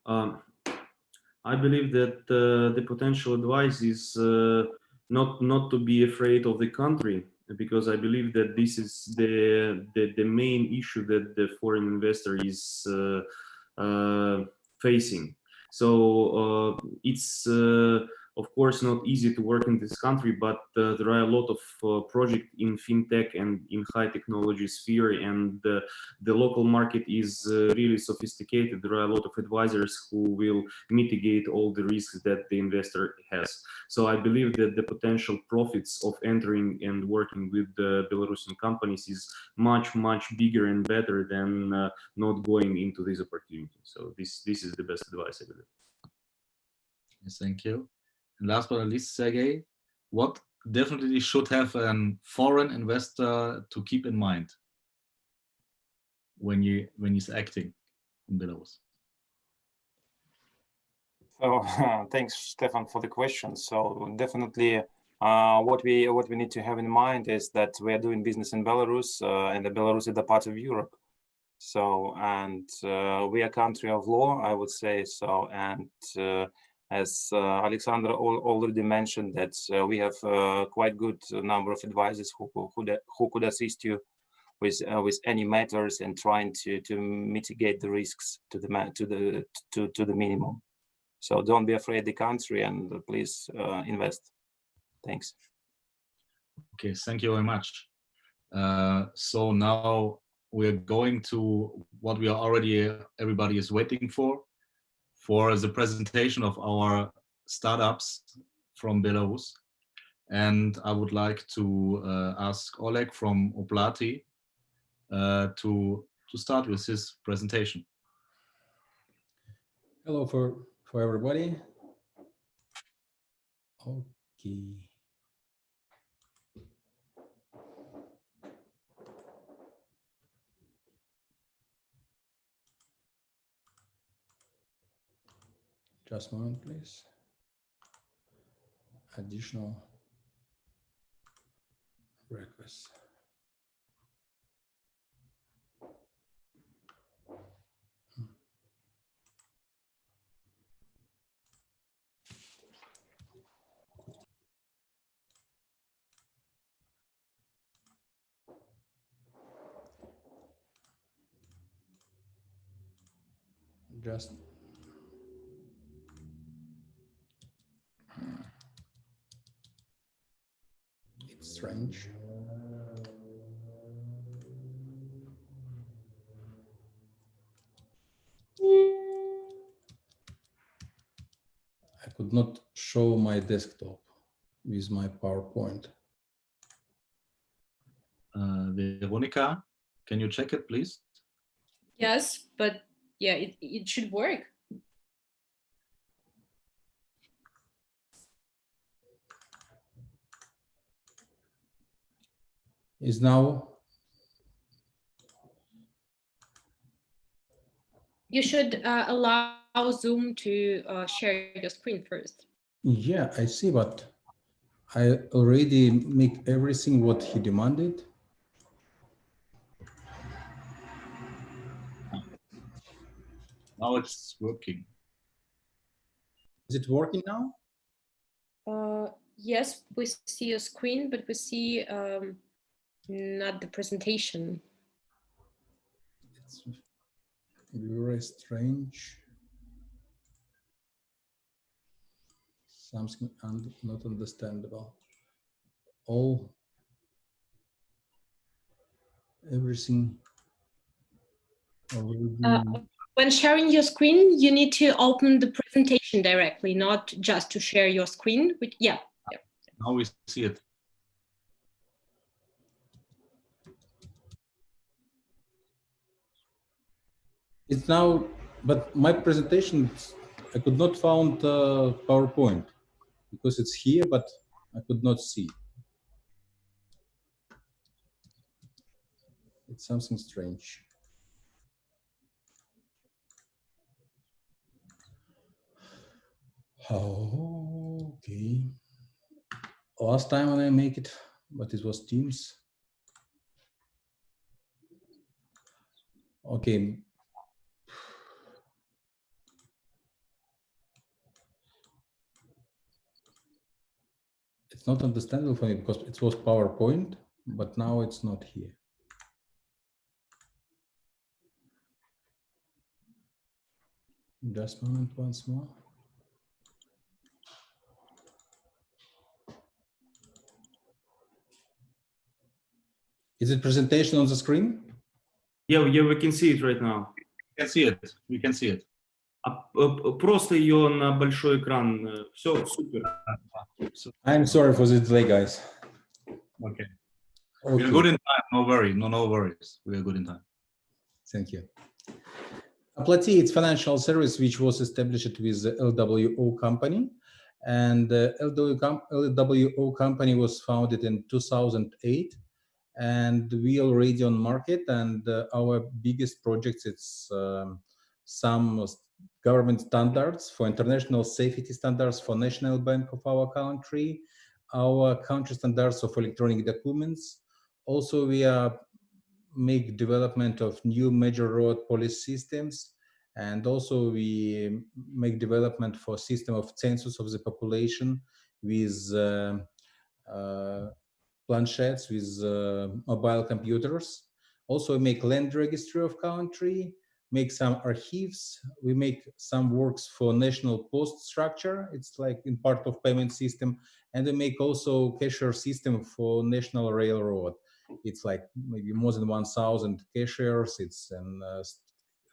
I believe that the potential advice is not to be afraid of the country, because I believe that this is the main issue that the foreign investor is facing. So it's of course not easy to work in this country, but there are a lot of projects in FinTech and in high technology sphere, and the local market is really sophisticated. There are a lot of advisors who will mitigate all the risks that the investor has. So I believe that the potential profits of entering and working with the Belarusian companies is much bigger and better than not going into this opportunity. So this is the best advice, I believe. Yes, thank you. And last but not least, Sergey, what definitely should have a foreign investor to keep in mind when he's acting in Belarus? So thanks, Stefan, for the question. So definitely, what we need to have in mind is that we are doing business in Belarus, and Belarus is a part of Europe. So and we are a country of law, I would say so. And as Alexander already mentioned, that we have quite good number of advisors who could assist you with any matters and trying to mitigate the risks to the minimum. So don't be afraid of the country, and please invest. Thanks. Okay, thank you very much. So now we're going to what we are already everybody is waiting for the presentation of our startups from Belarus. And I would like to ask Oleg from Oplati to start with his presentation. Hello for everybody. Okay. Just a moment, please. Additional requests. Just it's strange. I could not show my desktop with my PowerPoint. Veronica, can you check it, please? Yes, but yeah, it should work. Is now? You should allow Zoom to share your screen first. Yeah, I see, but I already make everything what he demanded. Now it's working. Is it working now? Yes, we see your screen, but we see not the presentation. It's very strange. Something not understandable. Everything already. When sharing your screen, you need to open the presentation directly, not just to share your screen. Yeah. Now we see it. It's now, but my presentation, I could not find PowerPoint because it's here, but I could not see. It's something strange. Oh, okay. Last time when I make it, but it was Teams. Okay. It's not understandable for me because it was PowerPoint, but now it's not here. Just a moment, once more. Is it presentation on the screen? Yeah, we can see it right now. We can see it. We can see it. Просто ее на большой экран. Все, супер. I'm sorry for the delay, guys. Okay. Okay. We're good in time. No worry. No worries. We are good in time. Thank you. Aplati, it's financial service which was established with the LWO company, and the LWO company was founded in 2008, and we already on market. And our biggest projects, it's some government standards for international safety standards for National Bank of our country standards of electronic documents. Also, we are make development of new major road police systems, and also we make development for system of census of the population with planchets, with mobile computers. Also, we make land registry of country, make some archives. We make some works for national post structure. It's like in part of payment system, and we make also cashier system for national railroad. It's like maybe more than 1,000 cashiers. It's in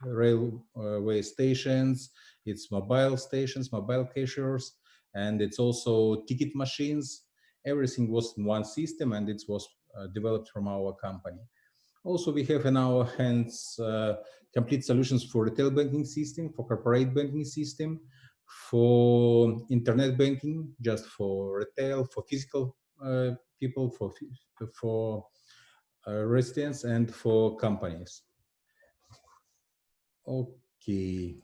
railway stations. It's mobile stations, mobile cashiers, and it's also ticket machines. Everything was in one system, and it was developed from our company. Also, we have in our hands complete solutions for retail banking system, for corporate banking system, for internet banking, just for retail, for physical people, for residents, and for companies. Okay.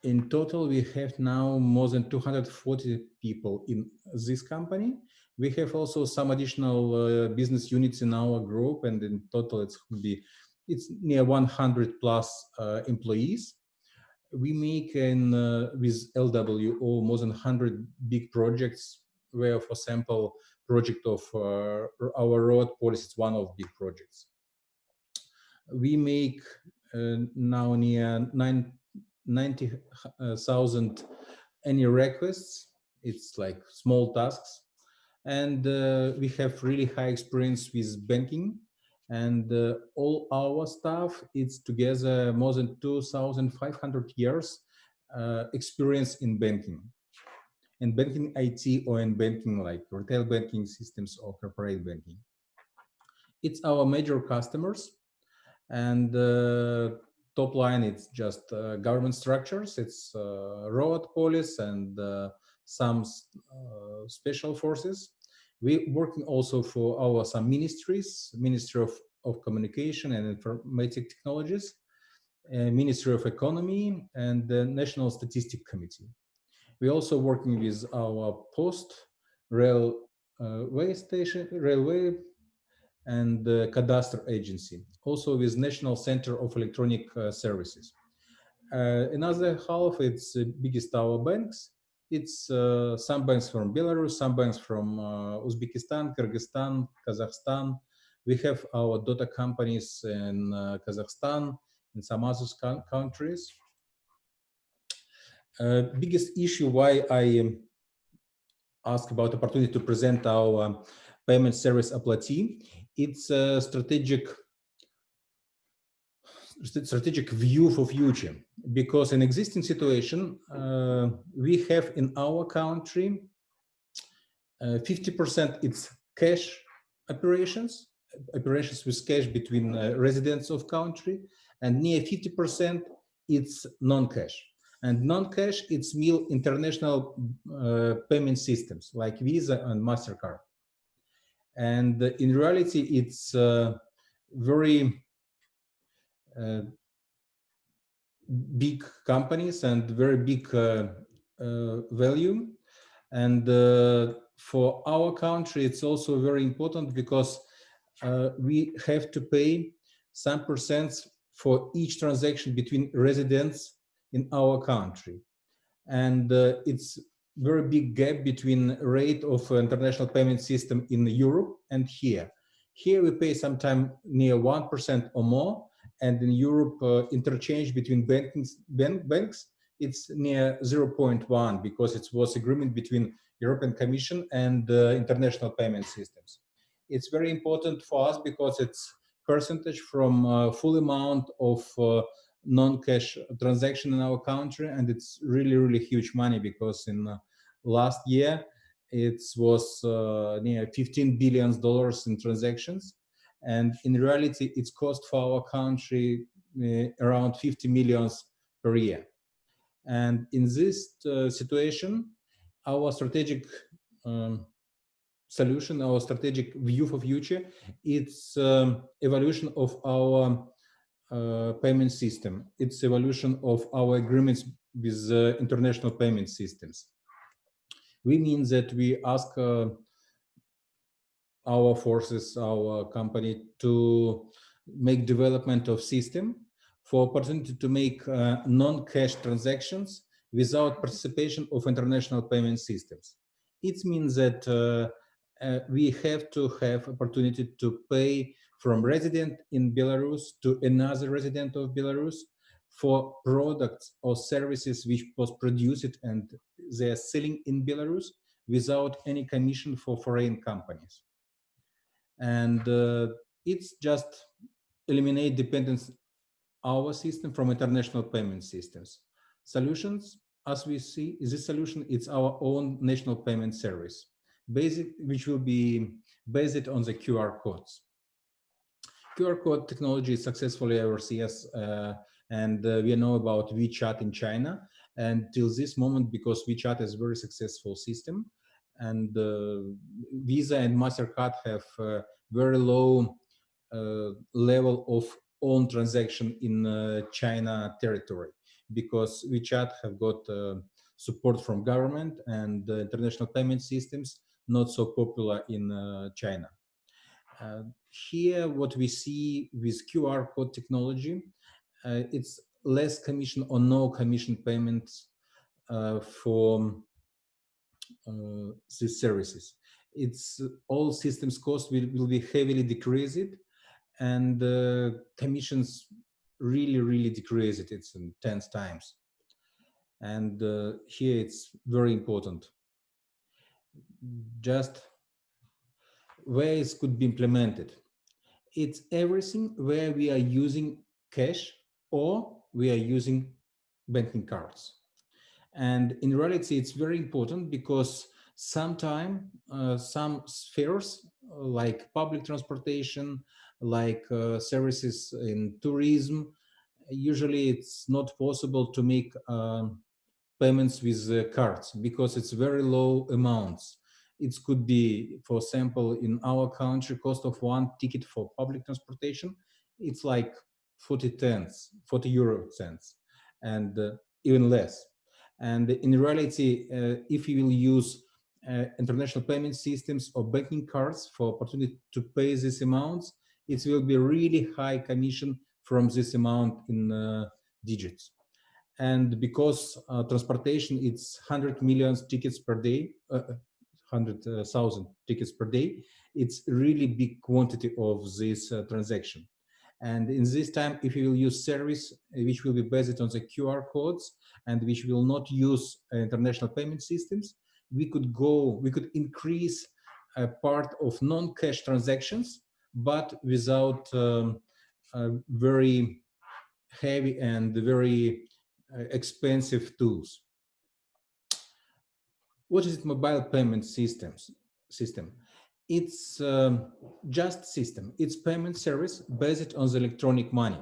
In total, we have now more than 240 people in this company. We have also some additional business units in our group, and in total, it's near 100 plus employees. We make with LWO more than 100 big projects, where, for example, project of our road policy is one of big projects. We make now near 90,000 any requests. It's like small tasks, and we have really high experience with banking, and all our staff, it's together more than 2,500 years experience in banking IT, or in banking like retail banking systems or corporate banking. It's our major customers, and top line, it's just government structures. It's road police and some special forces. We're working also for our some ministries, Ministry of Communication and Informatic Technologies, Ministry of Economy, and the National Statistic Committee. We're also working with our post, railway station, railway, and the cadastre agency, also with National Center of Electronic Services. Another half, it's biggest our banks. It's some banks from Belarus, some banks from Uzbekistan, Kyrgyzstan, Kazakhstan. We have our daughter companies in Kazakhstan, in some other countries. Biggest issue why I ask about opportunity to present our payment service Aplati, it's a strategic view for future, because in existing situation we have in our country 50% it's cash operations with cash between residents of country, and near 50% it's non-cash. And non-cash, it's meal international payment systems like Visa and MasterCard. And in reality, it's very big companies and very big value. And for our country, it's also very important because we have to pay some percents for each transaction between residents in our country. And it's very big gap between rate of international payment system in Europe and here. Here we pay sometime near 1% or more, and in Europe interchange between banks it's near 0.1 because it was agreement between European Commission and international payment systems. It's very important for us because it's percentage from full amount of non-cash transaction in our country, and it's really, really huge money because in last year it was near $15 billion in transactions, and in reality it's cost for our country around 50 million per year. And in this situation, our strategic solution, our strategic view for future, it's evolution of our payment system. It's evolution of our agreements with international payment systems. We mean that we ask our forces, our company to make development of system for opportunity to make non-cash transactions without participation of international payment systems. It means that we have to have opportunity to pay from resident in Belarus to another resident of Belarus for products or services which was produced and they are selling in Belarus without any commission for foreign companies. And it's just eliminate dependence our system from international payment systems. Solutions, as we see, is this solution, it's our own national payment service, which will be based on the QR codes. QR code technology is successfully overseas, and we know about WeChat in China. And till this moment, because WeChat is a very successful system, and Visa and MasterCard have very low level of own transaction in China territory, because WeChat have got support from government, and international payment systems not so popular in China. Here, what we see with QR code technology, it's less commission or no commission payments for these services. It's all systems cost will be heavily decreased, and commissions really decreased. It's in 10 times. And here it's very important. Just ways could be implemented. It's everything where we are using cash or we are using banking cards. And in reality, it's very important because sometimes some spheres like public transportation, like services in tourism, usually it's not possible to make payments with cards because it's very low amounts. It could be, for example, in our country, cost of one ticket for public transportation, it's like 40 euro cents, and even less. And in reality, if you will use international payment systems or banking cards for opportunity to pay these amounts, it will be really high commission from this amount in digits. And because transportation, it's 100 million tickets per day, 100,000 tickets per day, it's really big quantity of this transaction. And in this time, if you will use service which will be based on the QR codes and which will not use international payment systems, we could increase a part of non-cash transactions, but without very heavy and very expensive tools. What is it? Mobile payment system. It's just system. It's payment service based on the electronic money.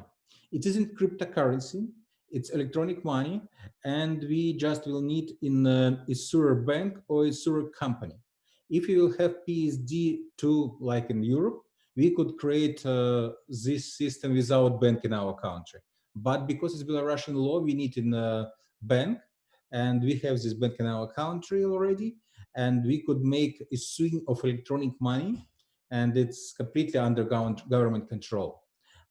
It isn't cryptocurrency. It's electronic money, and we just will need in a sewer bank or a sewer company. If you will have PSD2 like in Europe, we could create this system without bank in our country. But because it's Belarusian law, we need in a bank, and we have this bank in our country already, and we could make a swing of electronic money, and it's completely under government control.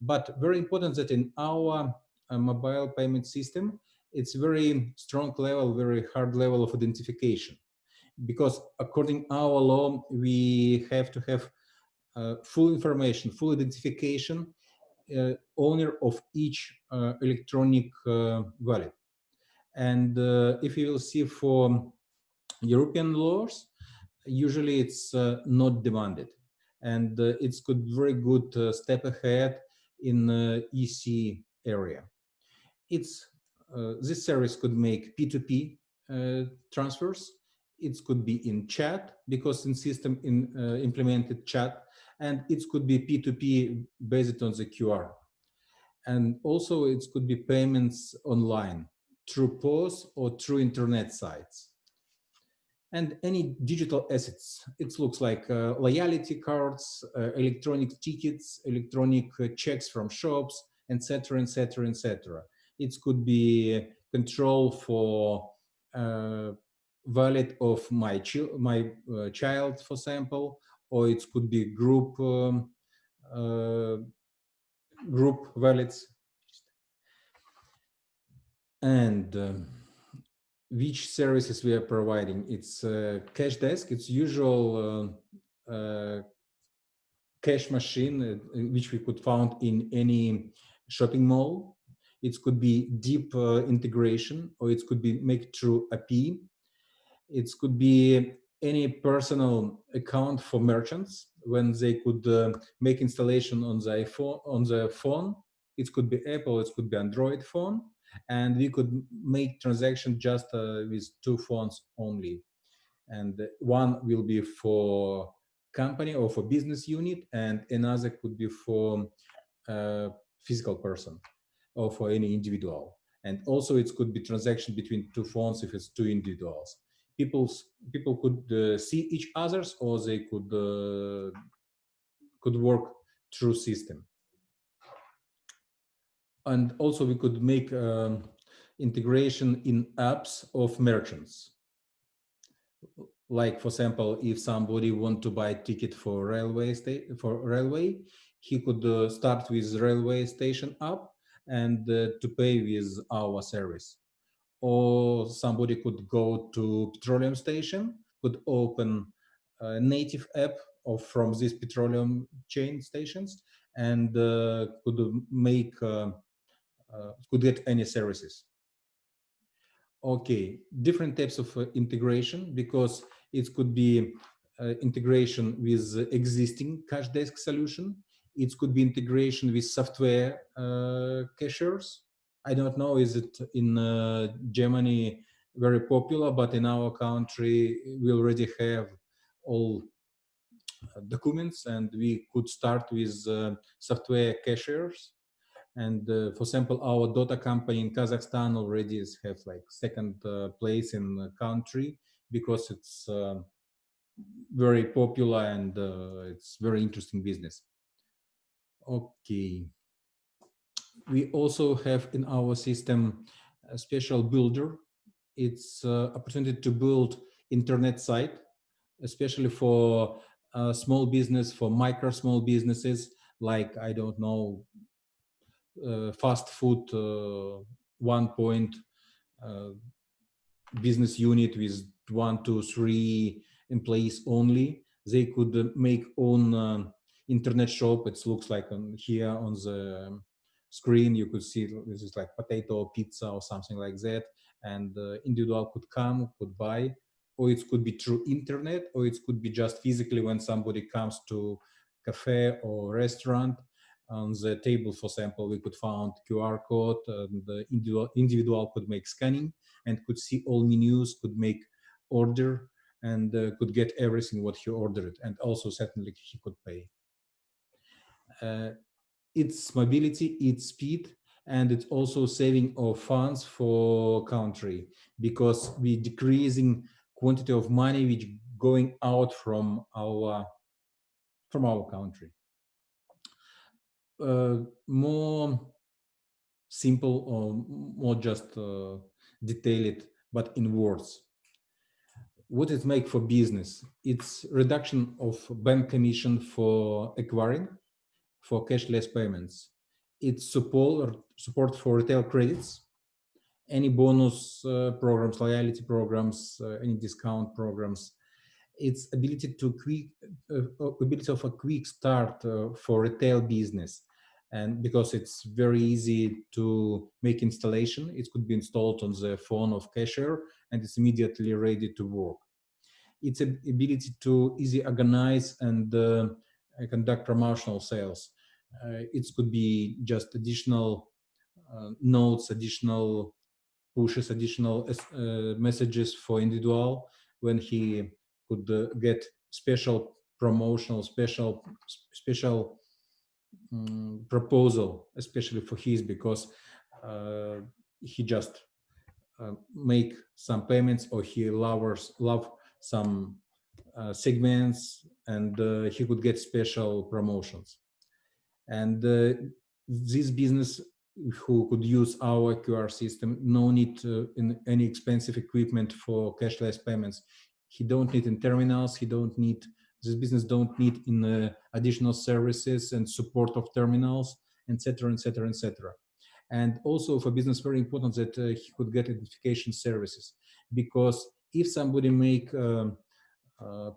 But very important that in our mobile payment system, it's very strong level, very hard level of identification, because according our law, we have to have full information, full identification, owner of each electronic wallet. And if you will see for European laws, usually it's not demanded, and it's good, very good step ahead in EC area. It's this service could make P2P transfers. It could be in chat, because in system implemented chat, and it could be P2P based on the QR. And also it could be payments online through POS or through internet sites. And any digital assets. It looks like loyalty cards, electronic tickets, electronic checks from shops, etc., etc., etc. It could be control for wallet of my child, for example, or it could be group wallets. And which services we are providing? It's cash desk. It's usual cash machine which we could find in any shopping mall. It could be deep integration, or it could be made through API. It could be any personal account for merchants when they could make installation on the phone. It could be Apple, it could be Android phone, and we could make transaction just with two phones only. And one will be for company or for business unit, and another could be for physical person or for any individual. And also it could be transaction between two phones if it's two individuals. People could see each other's, or they could work through system. And also we could make integration in apps of merchants. Like, for example, if somebody want to buy a ticket for railway, he could start with railway station app and to pay with our service. Or somebody could go to petroleum station, could open a native app from these petroleum chain stations, and could make could get any services. Okay, different types of integration, because it could be integration with existing cash desk solution. It could be integration with software cashiers. I don't know, is it in Germany very popular, but in our country we already have all documents, and we could start with software cashiers. And for example, our Dota company in Kazakhstan already have like second place in the country, because it's very popular, and it's very interesting business. Okay. We also have in our system a special builder. It's opportunity to build internet site, especially for small business, for micro small businesses, like, I don't know, fast food, one point business unit with 1 to 3 employees only. They could make own internet shop. It looks like here on the screen you could see this is like potato pizza or something like that, and individual could come, could buy, or it could be through internet, or it could be just physically when somebody comes to cafe or restaurant. On the table, for example, we could find QR code, and the individual could make scanning and could see all menus, could make order, and could get everything what he ordered, and also certainly he could pay. It's mobility, it's speed, and it's also saving of funds for country, because we decreasing quantity of money which going out from our country. More simple or more just detailed, but in words. What it make for business? It's reduction of bank commission for acquiring, for cashless payments. It's support for retail credits, any bonus programs, loyalty programs, any discount programs. It's ability of a quick start for retail business, and because it's very easy to make installation, it could be installed on the phone of cashier and it's immediately ready to work. It's an ability to easy organize and conduct promotional sales. It could be just additional notes, additional pushes, additional messages for individual when he could get special promotional, special proposal, especially for his, because he just make some payments, or he love some segments, and he could get special promotions. And this business who could use our QR system, no need in any expensive equipment for cashless payments. He don't need in terminals, this business don't need in additional services and support of terminals, etc., etc., etc. And also for business, very important that he could get identification services, because if somebody make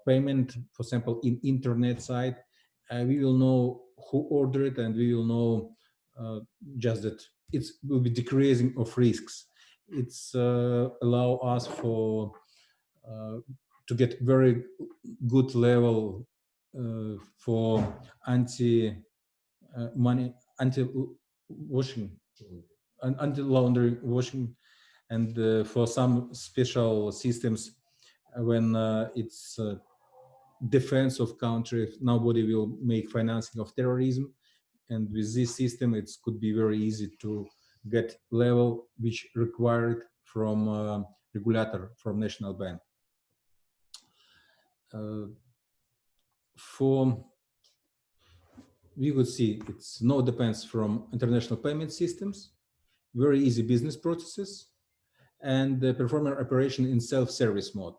payment, for example, in internet site, we will know who ordered it, and we will know just that it will be decreasing of risks. It's allow us for to get very good level for anti-money, anti-washing, anti-laundering, washing, and for some special systems when it's defense of country, nobody will make financing of terrorism. And with this system, it could be very easy to get level which required from regulator, from national bank. We could see it's no depends from international payment systems, very easy business processes, and the performing operation in self-service mode.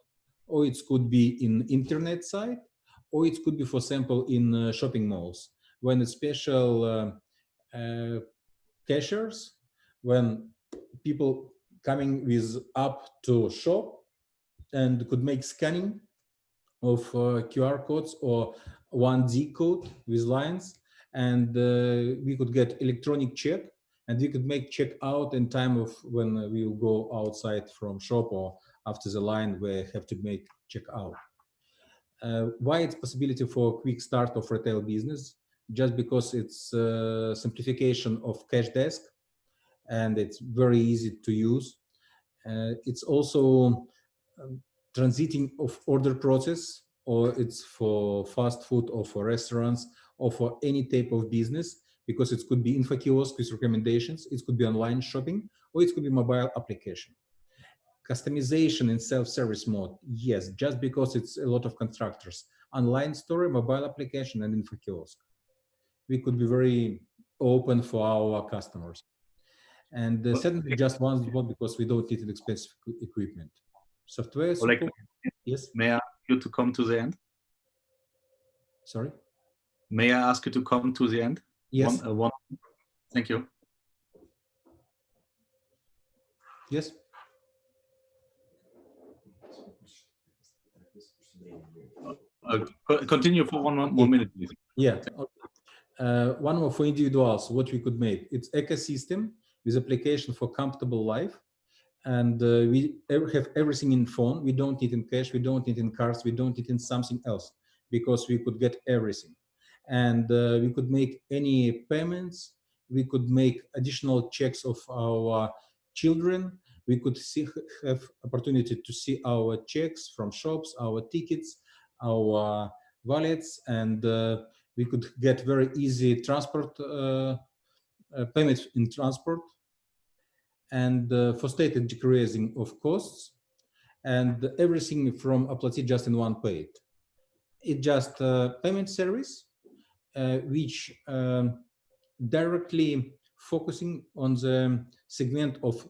Or it could be in internet site, or it could be, for example, in shopping malls, when a special cashiers, when people coming with up to shop and could make scanning of QR codes or 1D code with lines, and we could get electronic check, and we could make check out in time of when we will go outside from shop, or after the line we have to make check out. Why it's possibility for quick start of retail business? Just because it's simplification of cash desk, and it's very easy to use. It's also transiting of order process, or it's for fast food, or for restaurants, or for any type of business, because it could be info kiosk with recommendations, it could be online shopping, or it could be mobile application. Customization in self-service mode, yes, just because it's a lot of constructors. Online store, mobile application, and info kiosk. We could be very open for our customers. And certainly just one spot because we don't need expensive equipment. Software support, yes? May I ask you to come to the end? Sorry? May I ask you to come to the end? Yes. Thank you. Yes. Continue for one more minute, please. Yeah. One more for individuals, what we could make. It's ecosystem with application for comfortable life. And we have everything in phone. We don't need in cash. We don't need in cards. We don't need in something else because we could get everything. And we could make any payments. We could make additional checks of our children. We could have opportunity to see our checks from shops, our tickets, our wallets, and we could get very easy transport payments in transport, and for stated decreasing of costs, and everything from Aplati just in one page. It's just a payment service which directly focusing on the segment of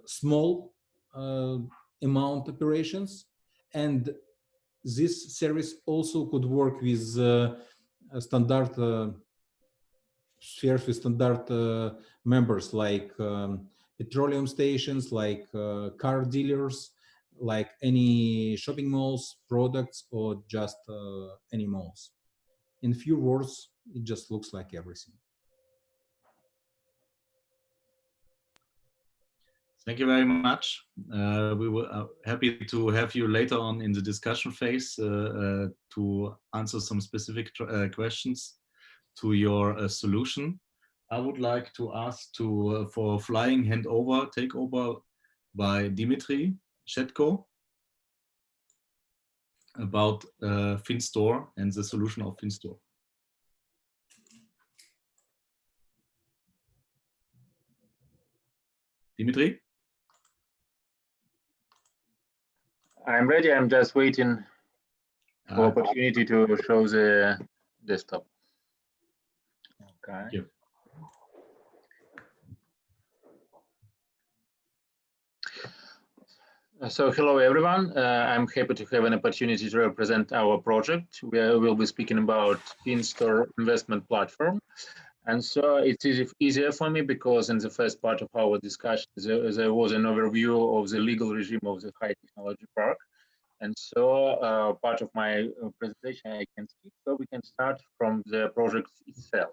small amount operations, and this service also could work with standard spheres with standard members like petroleum stations, like car dealers, like any shopping malls, products, or just any malls. In few words, it just looks like everything. Thank you very much. We were happy to have you later on in the discussion phase to answer some specific questions to your solution. I would like to ask for flying takeover by Dimitri Shetko about FinStore and the solution of FinStore. Dimitri? I'm ready. I'm just waiting for opportunity to show the desktop. Okay. Thank you. So hello everyone. I'm happy to have an opportunity to represent our project. We'll be speaking about FinStore investment platform. And so it's easier for me because in the first part of our discussion, there was an overview of the legal regime of the high technology park. And so part of my presentation I can skip, so we can start from the project itself.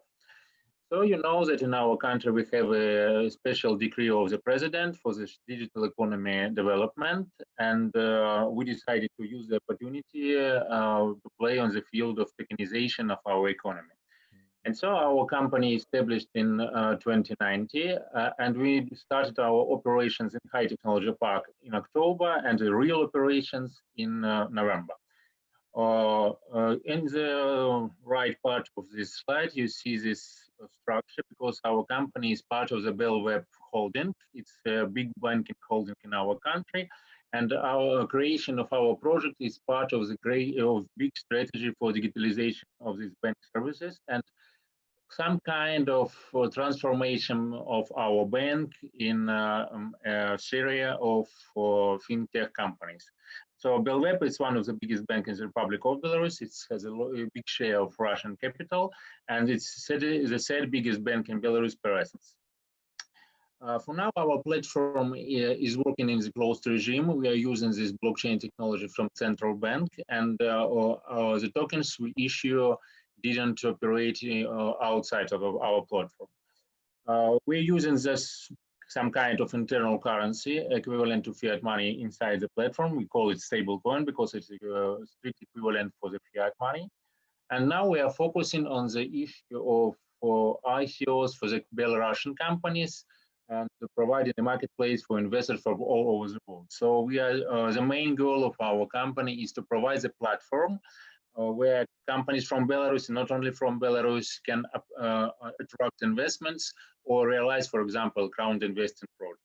So you know that in our country we have a special decree of the president for the digital economy development, and we decided to use the opportunity to play on the field of tokenization of our economy. And so our company established in 2019, and we started our operations in High Technology Park in October and the real operations in November. In the right part of this slide, you see this structure because our company is part of the Bell Web holding. It's a big banking holding in our country. And our creation of our project is part of the big strategy for digitalization of these bank services and some kind of transformation of our bank in a series of FinTech companies. So BellWeb is one of the biggest banks in the Republic of Belarus. It has a big share of Russian capital, and it's the third biggest bank in Belarus per assets. For now, our platform is working in the closed regime. We are using this blockchain technology from central bank, and the tokens we issue didn't operate outside of our platform. We're using some kind of internal currency equivalent to fiat money inside the platform. We call it stablecoin because it's a strict equivalent for the fiat money. And now we are focusing on the issue of ICOs for the Belarusian companies and providing a marketplace for investors from all over the world. So we are the main goal of our company is to provide a platform where companies from Belarus, not only from Belarus, can attract investments or realize, for example, crowd investing projects.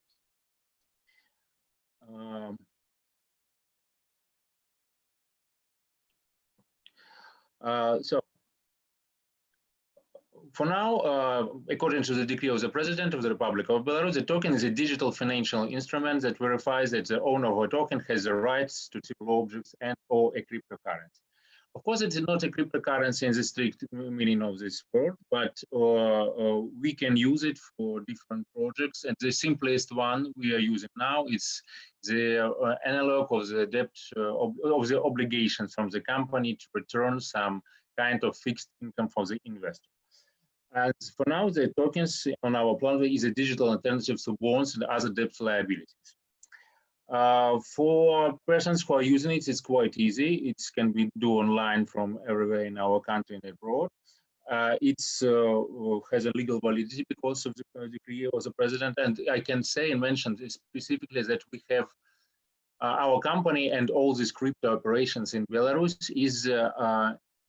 So for now, according to the decree of the President of the Republic of Belarus, the token is a digital financial instrument that verifies that the owner of a token has the rights to digital objects and or a cryptocurrency. Of course, it's not a cryptocurrency in the strict meaning of this word, but we can use it for different projects. And the simplest one we are using now is the analog of the debt of the obligations from the company to return some kind of fixed income for the investor. As for now, the tokens on our platform is a digital alternative to bonds and other debt liabilities. For persons who are using it, it's quite easy. It can be done online from everywhere in our country and abroad. It has a legal validity because of the decree of the president. And I can say and mention specifically that we have our company and all these crypto operations in Belarus is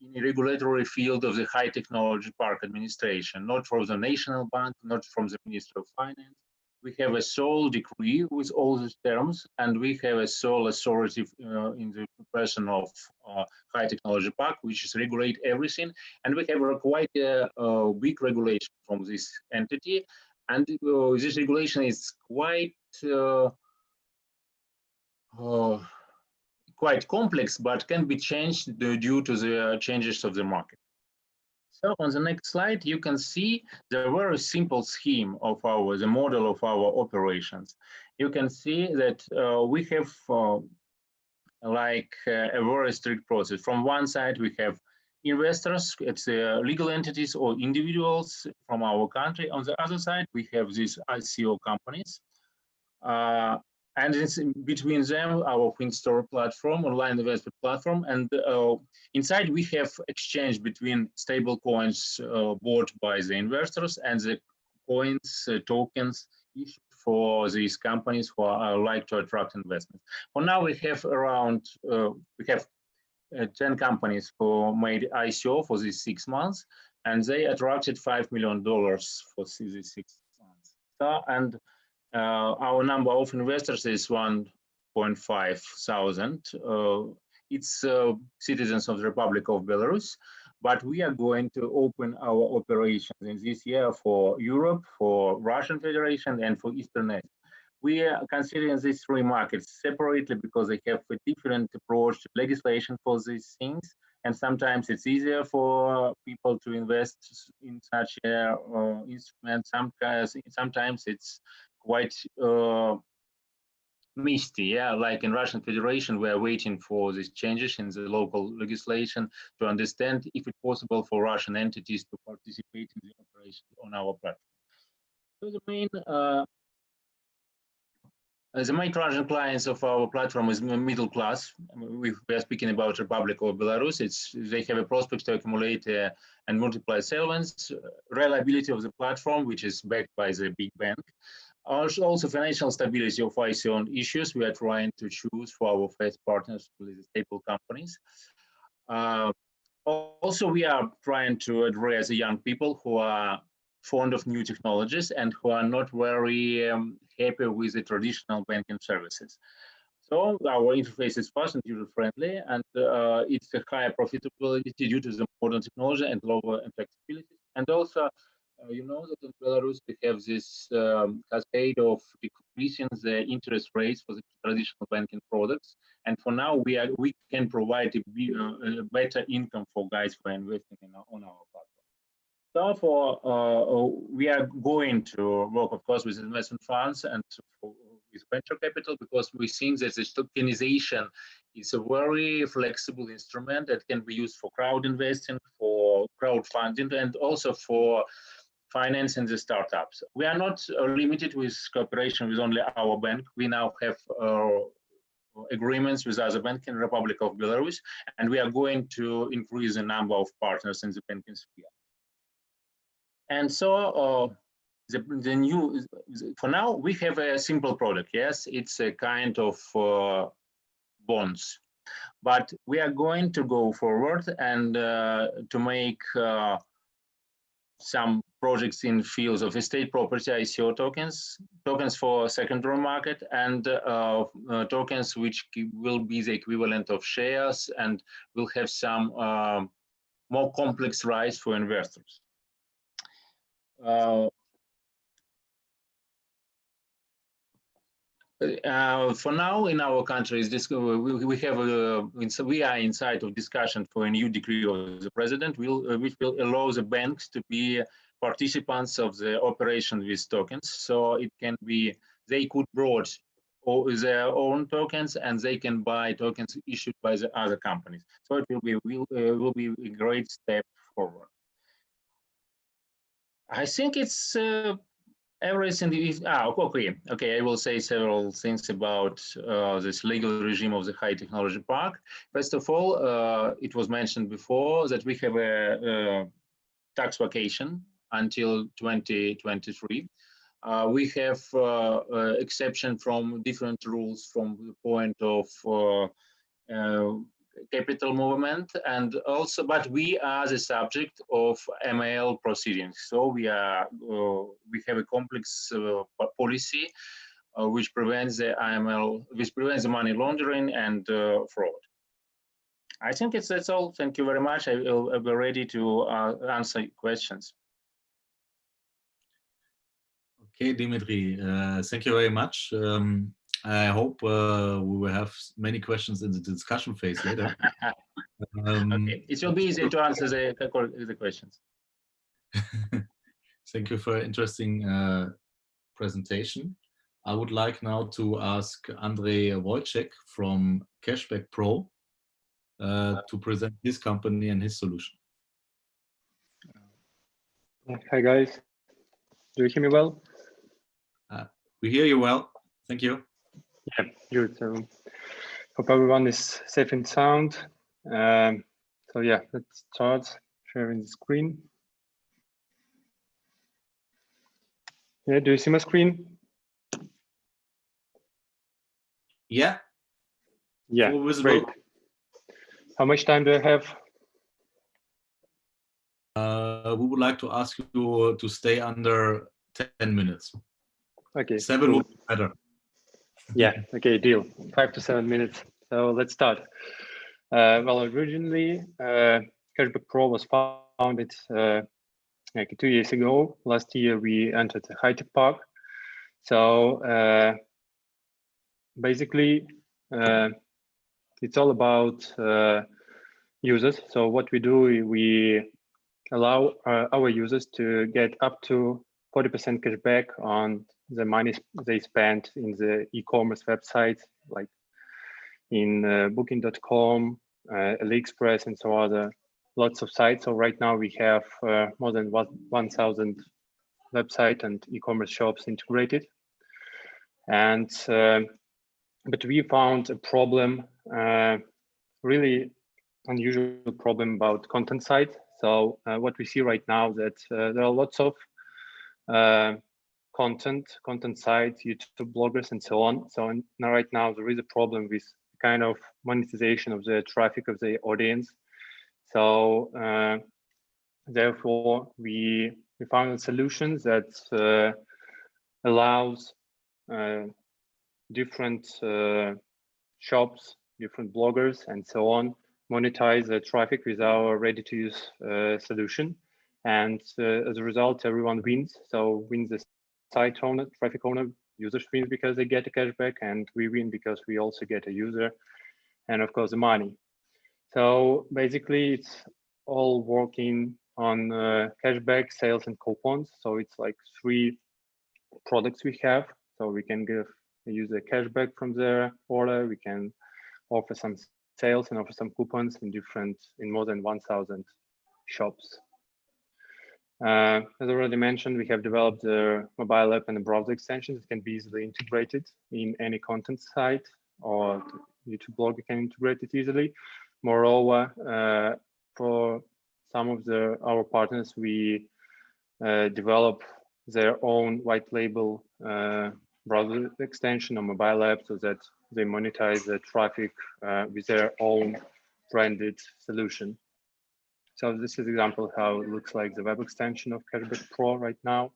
in a regulatory field of the High Technology Park Administration, not from the National Bank, not from the Ministry of Finance. We have a sole decree with all these terms, and we have a sole authority in the person of High Technology Park, which is regulate everything. And we have quite a big regulation from this entity. And this regulation is quite complex, but can be changed due to the changes of the market. So on the next slide, you can see the very simple scheme of the model of our operations. You can see that we have a very strict process. From one side, we have investors, it's legal entities or individuals from our country. On the other side, we have these ICO companies. And it's in between them, our FinStore platform, online investment platform. And inside we have exchange between stable coins bought by the investors and the coins, tokens issued for these companies who like to attract investment. For now, we have around, 10 companies who made ICO for these 6 months, and they attracted $5 million for these 6 months. And our number of investors is 1.5 thousand. It's citizens of the Republic of Belarus, but we are going to open our operations in this year for Europe, for Russian Federation, and for Eastern Asia. We are considering these 3 markets separately because they have a different approach to legislation for these things. And sometimes it's easier for people to invest in such instruments. Sometimes it's quite misty, yeah. Like in Russian Federation, we are waiting for these changes in the local legislation to understand if it's possible for Russian entities to participate in the operation on our platform. So the main Russian clients of our platform is middle class. We are speaking about Republic of Belarus. They have a prospect to accumulate and multiply savings, reliability of the platform, which is backed by the big bank. Also financial stability of ICO issues we are trying to choose for our first partners with the stable companies. Also, we are trying to address the young people who are fond of new technologies and who are not very happy with the traditional banking services. So our interface is fast and user-friendly, and it's a higher profitability due to the modern technology and lower inflexibility. And also, you know that in Belarus we have this cascade of decreasing the interest rates for the traditional banking products. And for now, we can provide a better income for guys who are investing on our platform. Therefore, we are going to work, of course, with investment funds and with venture capital, because we think that the tokenization is a very flexible instrument that can be used for crowd investing, for crowdfunding, and also for financing the startups. We are not limited with cooperation with only our bank. We now have agreements with other banks in the Republic of Belarus, and we are going to increase the number of partners in the banking sphere. And so for now, we have a simple product. Yes, it's a kind of bonds, but we are going to go forward and to make some projects in fields of estate property, ICO tokens, tokens for secondary market, and tokens which will be the equivalent of shares and will have some more complex rights for investors. For now, in our country, we are inside of discussion for a new decree of the president, which will allow the banks to be participants of the operation with tokens. So it can be, they could broad their own tokens, and they can buy tokens issued by the other companies. So it will be a great step forward. I think it's everything is, okay, I will say several things about this legal regime of the high technology park. First of all, it was mentioned before that we have a tax vacation until 2023. We have exception from different rules from the point of capital movement, and also, but we are the subject of ML proceedings. So we have a complex policy which prevents the the money laundering and fraud. I think that's all. Thank you very much. I'll be ready to answer questions. Okay, Dimitri, thank you very much. I hope we will have many questions in the discussion phase later. Okay, it will be easy to answer the questions. Thank you for an interesting presentation. I would like now to ask Andrei Wojcik from Cashback Pro to present his company and his solution. Hi guys, do you hear me well? We hear you well, thank you. Yeah, good. So hope everyone is safe and sound. So yeah, let's start sharing the screen. Yeah, do you see my screen? Yeah. Yeah, great. How much time do I have? We would like to ask you to stay under 10 minutes. Okay. 7 cool. would be better. Yeah, okay, deal. 5 to 7 minutes. So let's start. Well, originally, Cashback Pro was founded like 2 years ago. Last year, we entered the high-tech park. So basically, it's all about users. So what we do, we allow our users to get up to 40% cashback on the money they spend in the e-commerce websites, like in booking.com, AliExpress, and so other lots of sites. So right now we have more than 1,000 website and e-commerce shops integrated. And but we found a problem, really unusual problem about content side. So what we see right now that there are lots of content sites, YouTube bloggers, and so on. So now right now there is a problem with kind of monetization of the traffic of the audience. So therefore we found a solution that allows different shops, different bloggers, and so on monetize the traffic with our ready-to-use solution. And as a result, everyone wins. So wins the site owner, traffic owner, users win because they get a cashback, and we win because we also get a user, and of course the money. So basically, it's all working on cashback, sales, and coupons. So it's like 3 products we have. So we can give the user cashback from their order. We can offer some sales and offer some coupons in more than 1,000 shops. As already mentioned, we have developed a mobile app and a browser extension that can be easily integrated in any content site, or YouTube blog, you can integrate it easily. Moreover, for some of our partners, we develop their own white label browser extension or mobile app so that they monetize the traffic with their own branded solution. So this is an example of how it looks like the web extension of Cashback Pro right now.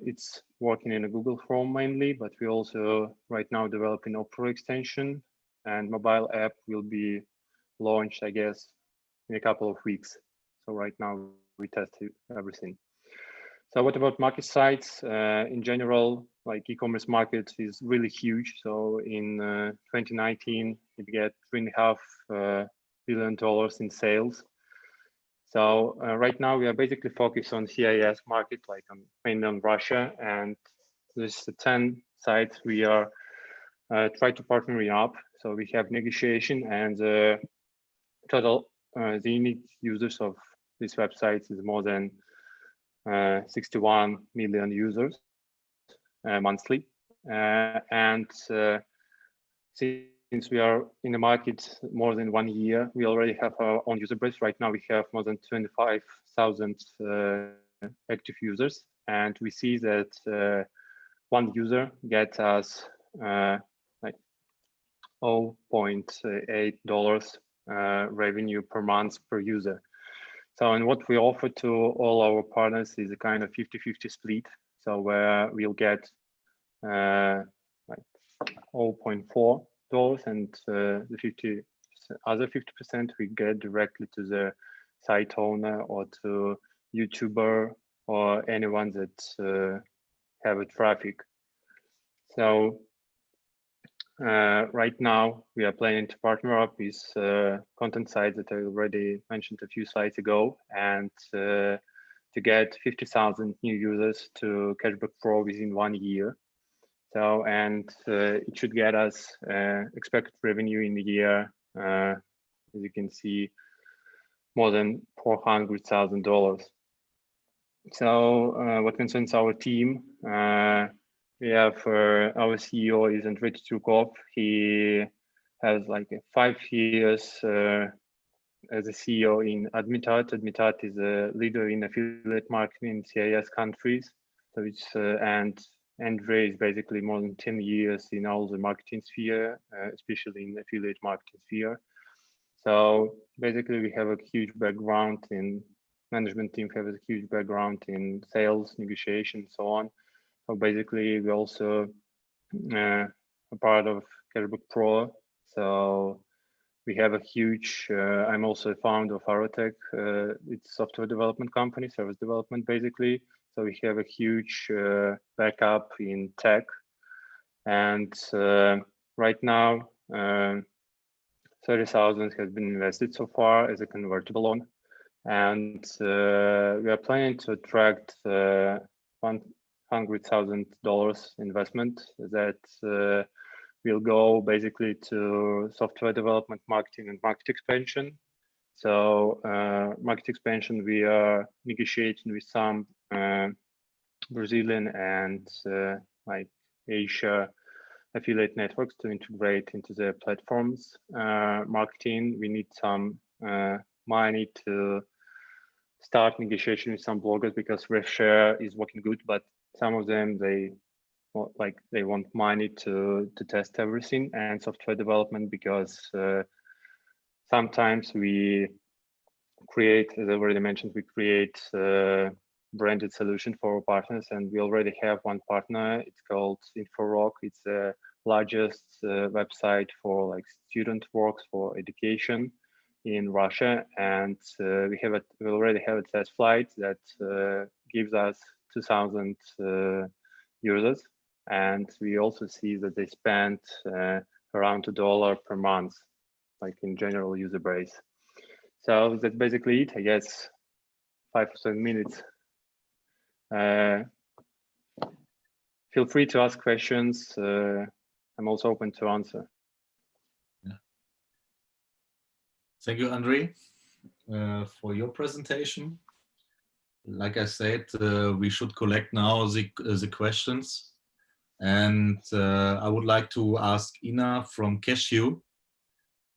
It's working in a Google Chrome mainly, but we also right now developing Opera extension, and mobile app will be launched, I guess, in a couple of weeks. So right now we test everything. So what about market size? In general, like e-commerce market is really huge. So in 2019, it get $3.5 billion in sales. So right now we are basically focused on CIS market, like mainly on Russia, and there's 10 sites we are try to partner up. So we have negotiation, and total the unique users of these websites is more than 61 million users monthly, and since we are in the market more than 1 year, we already have our own user base. Right now, we have more than 25,000 active users, and we see that one user gets us like $0.8 revenue per month per user. So, and what we offer to all our partners is a kind of 50-50 split. So where we'll get like $0.4, and the other 50% we get directly to the site owner or to YouTuber or anyone that have a traffic. So right now we are planning to partner up with content sites that I already mentioned a few slides ago, and to get 50,000 new users to Cashback Pro within 1 year. So, and it should get us expected revenue in the year, as you can see, more than $400,000. So what concerns our team, we have our CEO is Andrei Tsyukov. He has like 5 years as a CEO in Admitat. Admitat is a leader in affiliate marketing in CIS countries. So it's and Andrei is basically more than 10 years in all the marketing sphere, especially in affiliate marketing sphere. So basically, we have a huge background in management team, have a huge background in sales, negotiation, so on. So basically, we also a part of Cashback Pro. So we have a huge, I'm also a founder of Arotech. It's a software development company, service development, basically. So we have a huge backup in tech. And right now, 30,000 has been invested so far as a convertible loan. And we are planning to attract $100,000 investment that will go basically to software development, marketing, and market expansion. So market expansion, we are negotiating with some Brazilian and like Asia affiliate networks to integrate into their platforms. Marketing, we need some money to start negotiation with some bloggers because RefShare is working good, but some of them they want money to test everything, and software development because sometimes we create, as I already mentioned, we create branded solution for our partners, and we already have one partner. It's called InfoRock. It's the largest website for like student works for education in Russia, and we already have a test flight that gives us 2,000 users, and we also see that they spend around $1 per month, like in general user base. So that's basically it, I guess. 5 or 7 minutes. Feel free to ask questions. I'm also open to answer. Yeah. Thank you, Andrei, for your presentation. Like I said, we should collect now the questions. And I would like to ask Ina from Cashew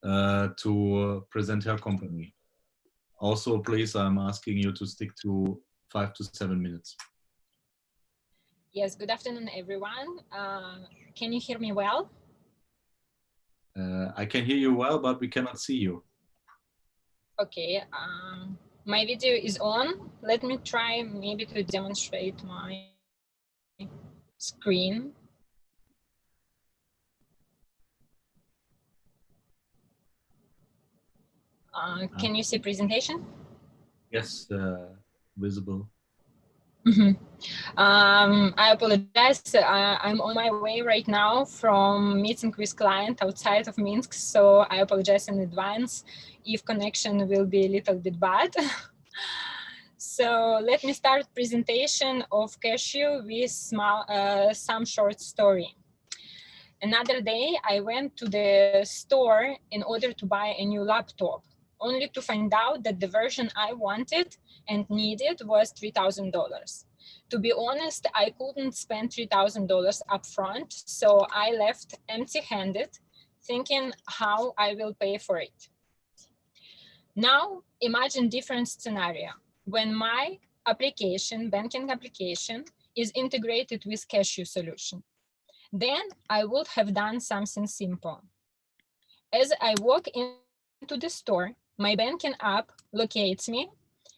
to present her company. Also, please, I'm asking you to stick to 5 to 7 minutes. Yes, good afternoon, everyone. Can you hear me well? I can hear you well, but we cannot see you. Okay, my video is on. Let me try maybe to demonstrate my screen. Can you see presentation? Yes, visible. I apologize. I'm on my way right now from meeting with client outside of Minsk, so I apologize in advance if connection will be a little bit bad. So let me start presentation of Cashew with some short story. Another day, I went to the store in order to buy a new laptop, only to find out that the version I wanted and needed was $3,000. To be honest, I couldn't spend $3,000 upfront, so I left empty-handed, thinking how I will pay for it. Now, imagine different scenario. When my application, banking application, is integrated with Cashew solution. Then I would have done something simple. As I walk into the store, my banking app locates me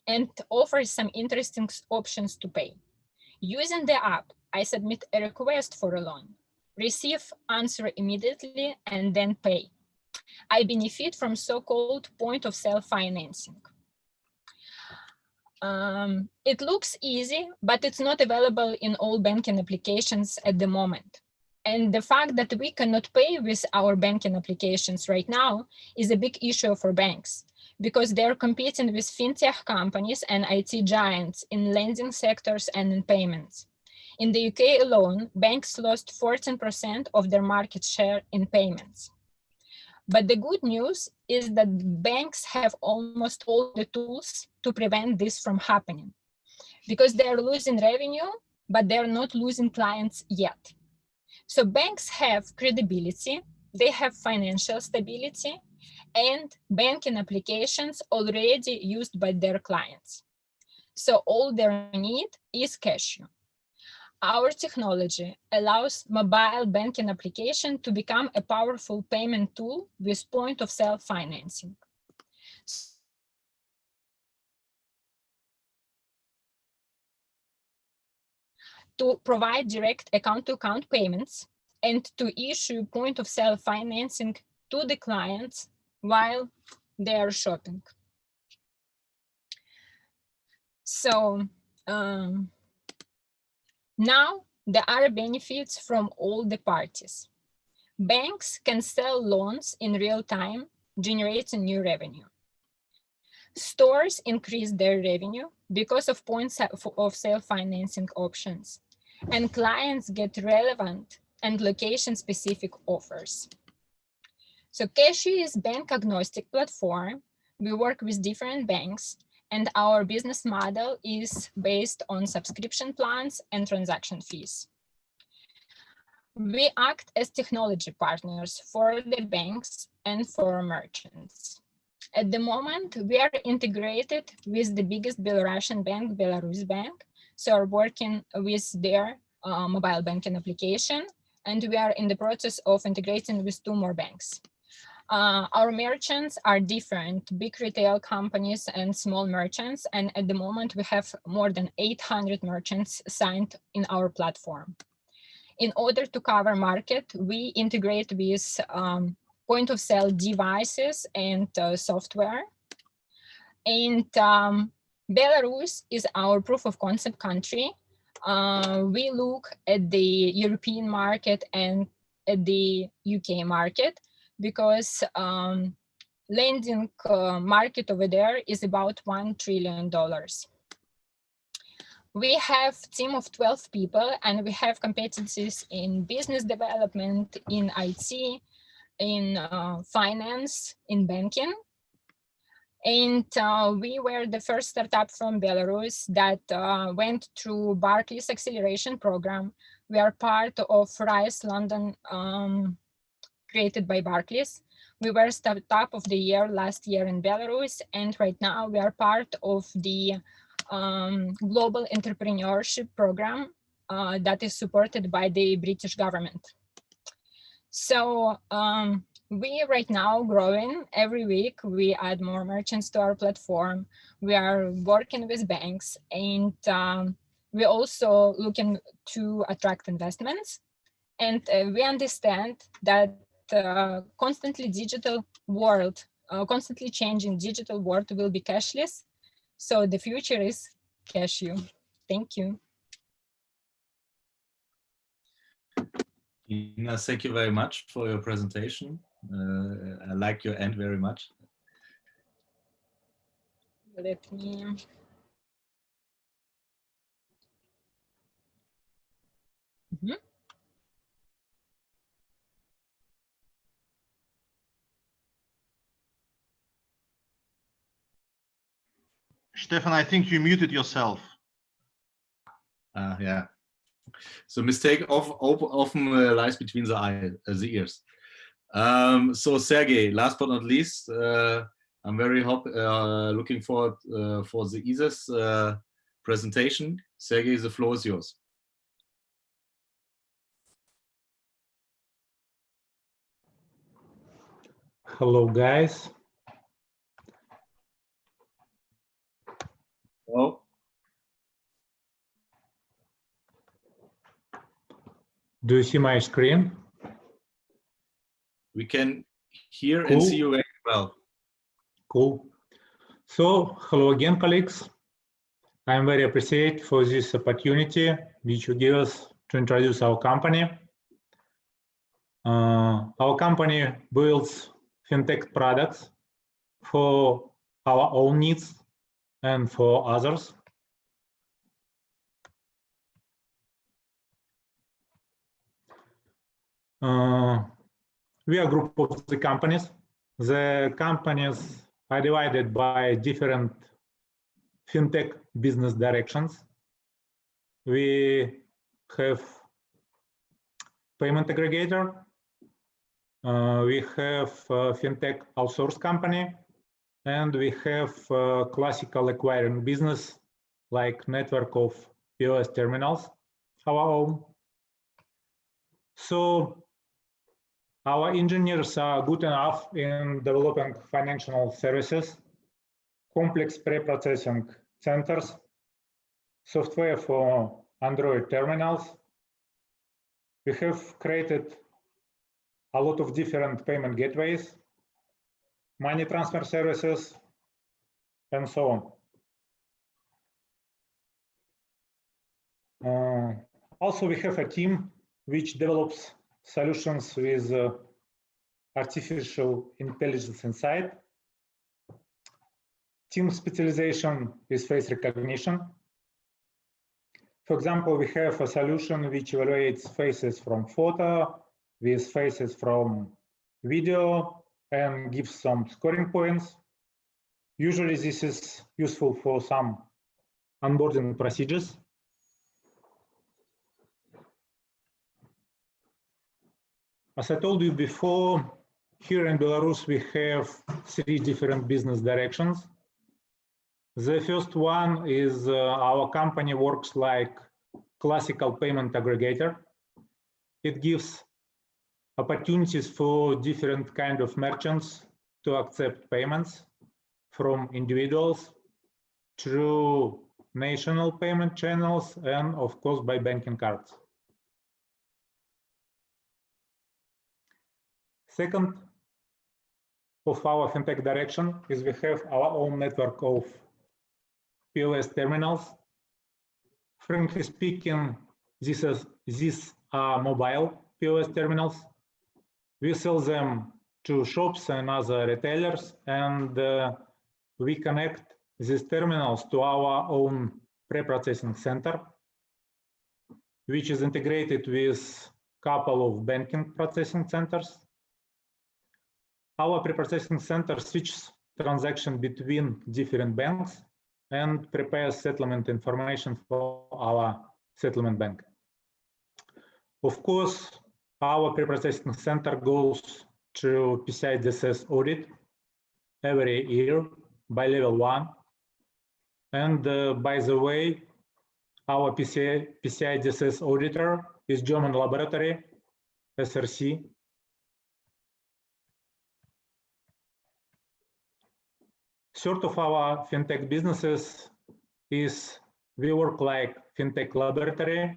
and offers some interesting options to pay. Using the app, I submit a request for a loan, receive answer immediately, and then pay. I benefit from so-called point-of-sale financing. It looks easy, but it's not available in all banking applications at the moment. And the fact that we cannot pay with our banking applications right now is a big issue for banks because they're competing with FinTech companies and IT giants in lending sectors and in payments. In the UK alone, banks lost 14% of their market share in payments. But the good news is that banks have almost all the tools to prevent this from happening because they're losing revenue, but they're not losing clients yet. So banks have credibility, they have financial stability, and banking applications already used by their clients. So all they need is Cashew. Our technology allows mobile banking application to become a powerful payment tool with point-of-sale financing. To provide direct account-to-account payments and to issue point-of-sale financing to the clients while they are shopping. So now there are benefits from all the parties. Banks can sell loans in real time, generating new revenue. Stores increase their revenue because of point-of-sale financing options, and clients get relevant and location-specific offers. So Cashew is bank-agnostic platform. We work with different banks, and our business model is based on subscription plans and transaction fees. We act as technology partners for the banks and for merchants. At the moment, we are integrated with the biggest Belarusian bank, Belarus Bank. So we're working with their mobile banking application, and we are in the process of integrating with 2 more banks. Our merchants are different, big retail companies and small merchants. And at the moment, we have more than 800 merchants signed in our platform. In order to cover market, we integrate with point-of-sale devices and software. And Belarus is our proof of concept country. We look at the European market and at the UK market because lending market over there is about $1 trillion. We have a team of 12 people, and we have competencies in business development, in IT, in finance, in banking. And we were the first startup from Belarus that went through Barclays acceleration program. We are part of RISE London, created by Barclays. We were startup of the year last year in Belarus, and right now we are part of the global entrepreneurship program that is supported by the British government. So We right now growing every week. We add more merchants to our platform. We are working with banks, and we also looking to attract investments. And we understand that constantly digital world, constantly changing digital world will be cashless. So the future is cashew. Thank you. Ina, thank you very much for your presentation. I like your end very much. Let me. Mm-hmm. Stefan, I think you muted yourself. Yeah. So mistake often lies between the ears. So Sergey, last but not least, I'm very looking forward for the ESA's presentation. Sergey, the floor is yours. Hello, guys. Hello. Do you see my screen? We can hear and see you very well. Cool. So, hello again, colleagues. I'm very appreciative for this opportunity which you give us to introduce our company. Our company builds FinTech products for our own needs and for others. We are a group of the companies. The companies are divided by different FinTech business directions. We have payment aggregator. We have FinTech outsource company, and we have classical acquiring business like network of POS terminals, our own. So our engineers are good enough in developing financial services, complex pre-processing centers, software for Android terminals. We have created a lot of different payment gateways, money transfer services, and so on. Also, we have a team which develops solutions with artificial intelligence inside. Team specialization is face recognition. For example, we have a solution which evaluates faces from photo with faces from video and gives some scoring points. Usually this is useful for some onboarding procedures. As I told you before, here in Belarus, we have 3 different business directions. The first one is our company works like classical payment aggregator. It gives opportunities for different kind of merchants to accept payments from individuals through national payment channels and of course by banking cards. Second of our FinTech direction is we have our own network of POS terminals. Frankly speaking, these are mobile POS terminals. We sell them to shops and other retailers, and we connect these terminals to our own pre-processing center, which is integrated with a couple of banking processing centers. Our pre-processing center switches transaction between different banks and prepares settlement information for our settlement bank. Of course, our pre-processing center goes through PCI DSS audit every year by level 1. And by the way, our PCI DSS auditor is German laboratory, SRC. Sort of our FinTech businesses is we work like FinTech laboratory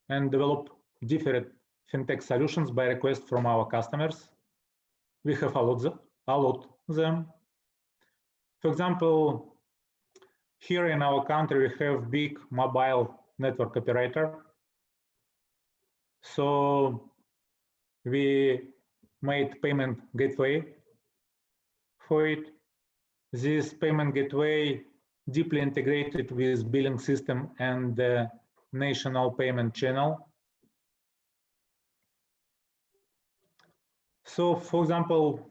and develop different FinTech solutions by request from our customers. We have a lot of them. For example, here in our country, we have big mobile network operator. So we made payment gateway for it. This payment gateway deeply integrated with billing system and the national payment channel. So, for example,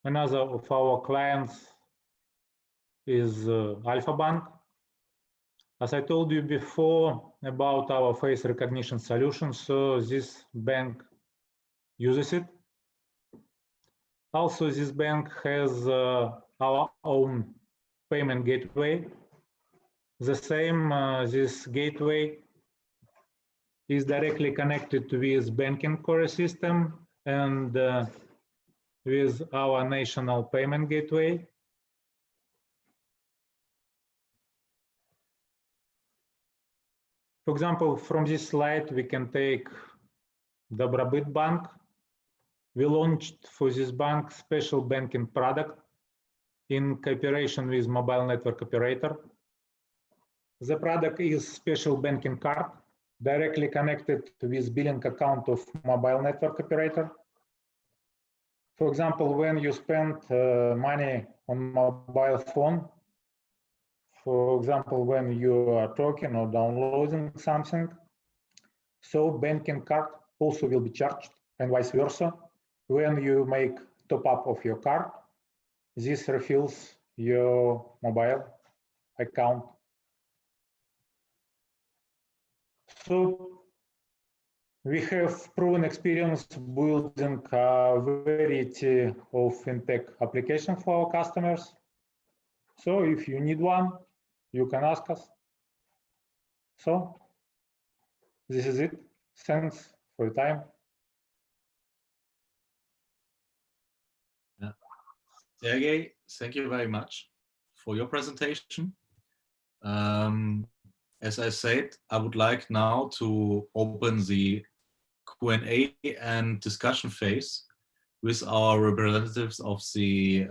another of our clients is Alpha Bank. As I told you before about our face recognition solution, so this bank uses it. Also, this bank has our own payment gateway. The same, this gateway is directly connected with banking core system and with our national payment gateway. For example, from this slide, we can take Dobrobit Bank. We launched for this bank special banking product in cooperation with mobile network operator. The product is special banking card directly connected with billing account of mobile network operator. For example, when you spend money on mobile phone, for example, when you are talking or downloading something, so banking card also will be charged and vice versa. When you make top up of your card, this refills your mobile account. So we have proven experience building a variety of FinTech applications for our customers. So if you need one, you can ask us. So this is it. Thanks for your time. Sergey, thank you very much for your presentation. As I said, I would like now to open the Q&A and discussion phase with our representatives of the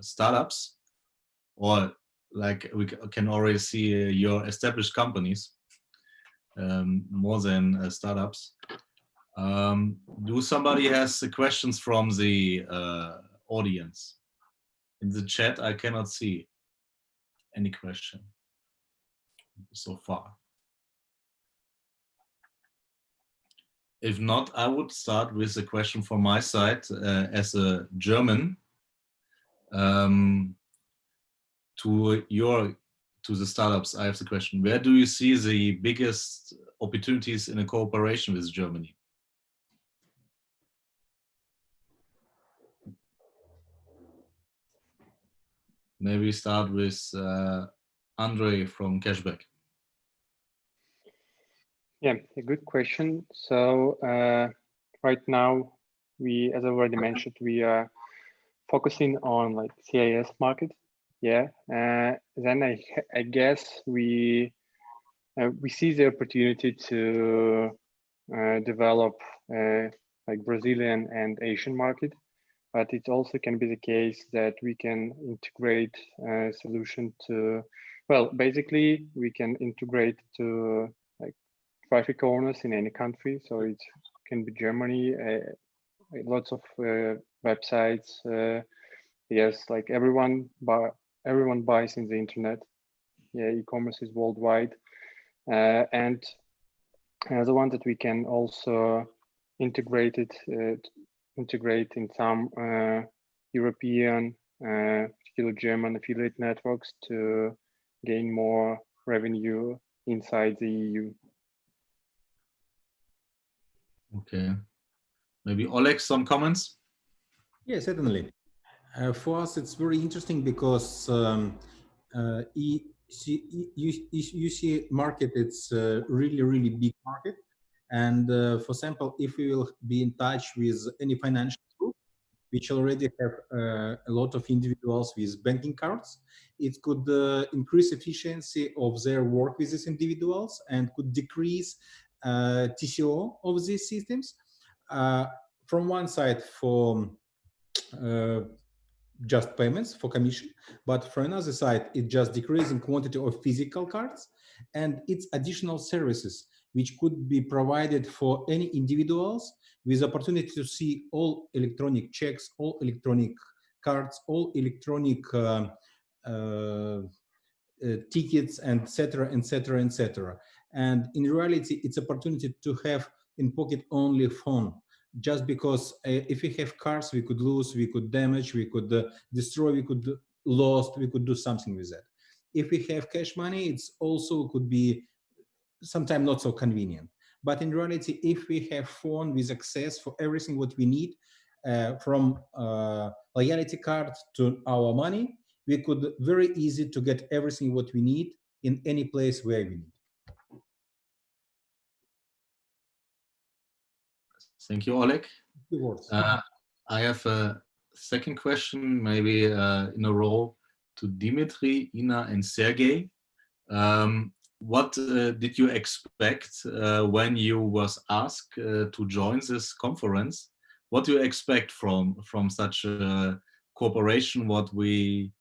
startups, or like we can already see your established companies, more than startups. Do somebody has questions from the audience? In the chat, I cannot see any question so far. If not, I would start with a question from my side as a German to the startups. I have the question: where do you see the biggest opportunities in a cooperation with Germany? Maybe start with Andre from Cashback. Yeah, a good question. So right now, as I already mentioned, we are focusing on like CIS market. Yeah. Then I guess we see the opportunity to develop like Brazilian and Asian market, but it also can be the case that we can integrate a solution to, well, basically we can integrate to like traffic owners in any country. So it can be Germany, lots of websites. Yes, like everyone buys in the internet. Yeah, e-commerce is worldwide. And the one that we can also integrate in some European, particularly German affiliate networks to gain more revenue inside the EU. Okay. Maybe Oleg, some comments? Yeah, certainly. For us, it's very interesting because you see market, it's a really, really big market. And for example, if we will be in touch with any financial group, which already have a lot of individuals with banking cards. It could increase efficiency of their work with these individuals and could decrease TCO of these systems. From one side, for just payments for commission, but for another side, it just decreasing quantity of physical cards, and it's additional services which could be provided for any individuals with opportunity to see all electronic checks, all electronic cards, all electronic tickets, and etc., etc., etc. And in reality, it's opportunity to have in pocket only phone. Just because if we have cars, we could lose, we could damage, we could destroy, we could lost, we could do something with that. If we have cash money, it's also could be sometimes not so convenient. But in reality, if we have phone with access for everything what we need, from loyalty card to our money, we could very easy to get everything what we need in any place where we need. Thank you, Oleg. I have a second question, maybe in a row, to Dimitri, Ina, and Sergey. What did you expect when you was asked to join this conference? What do you expect from such a cooperation? What we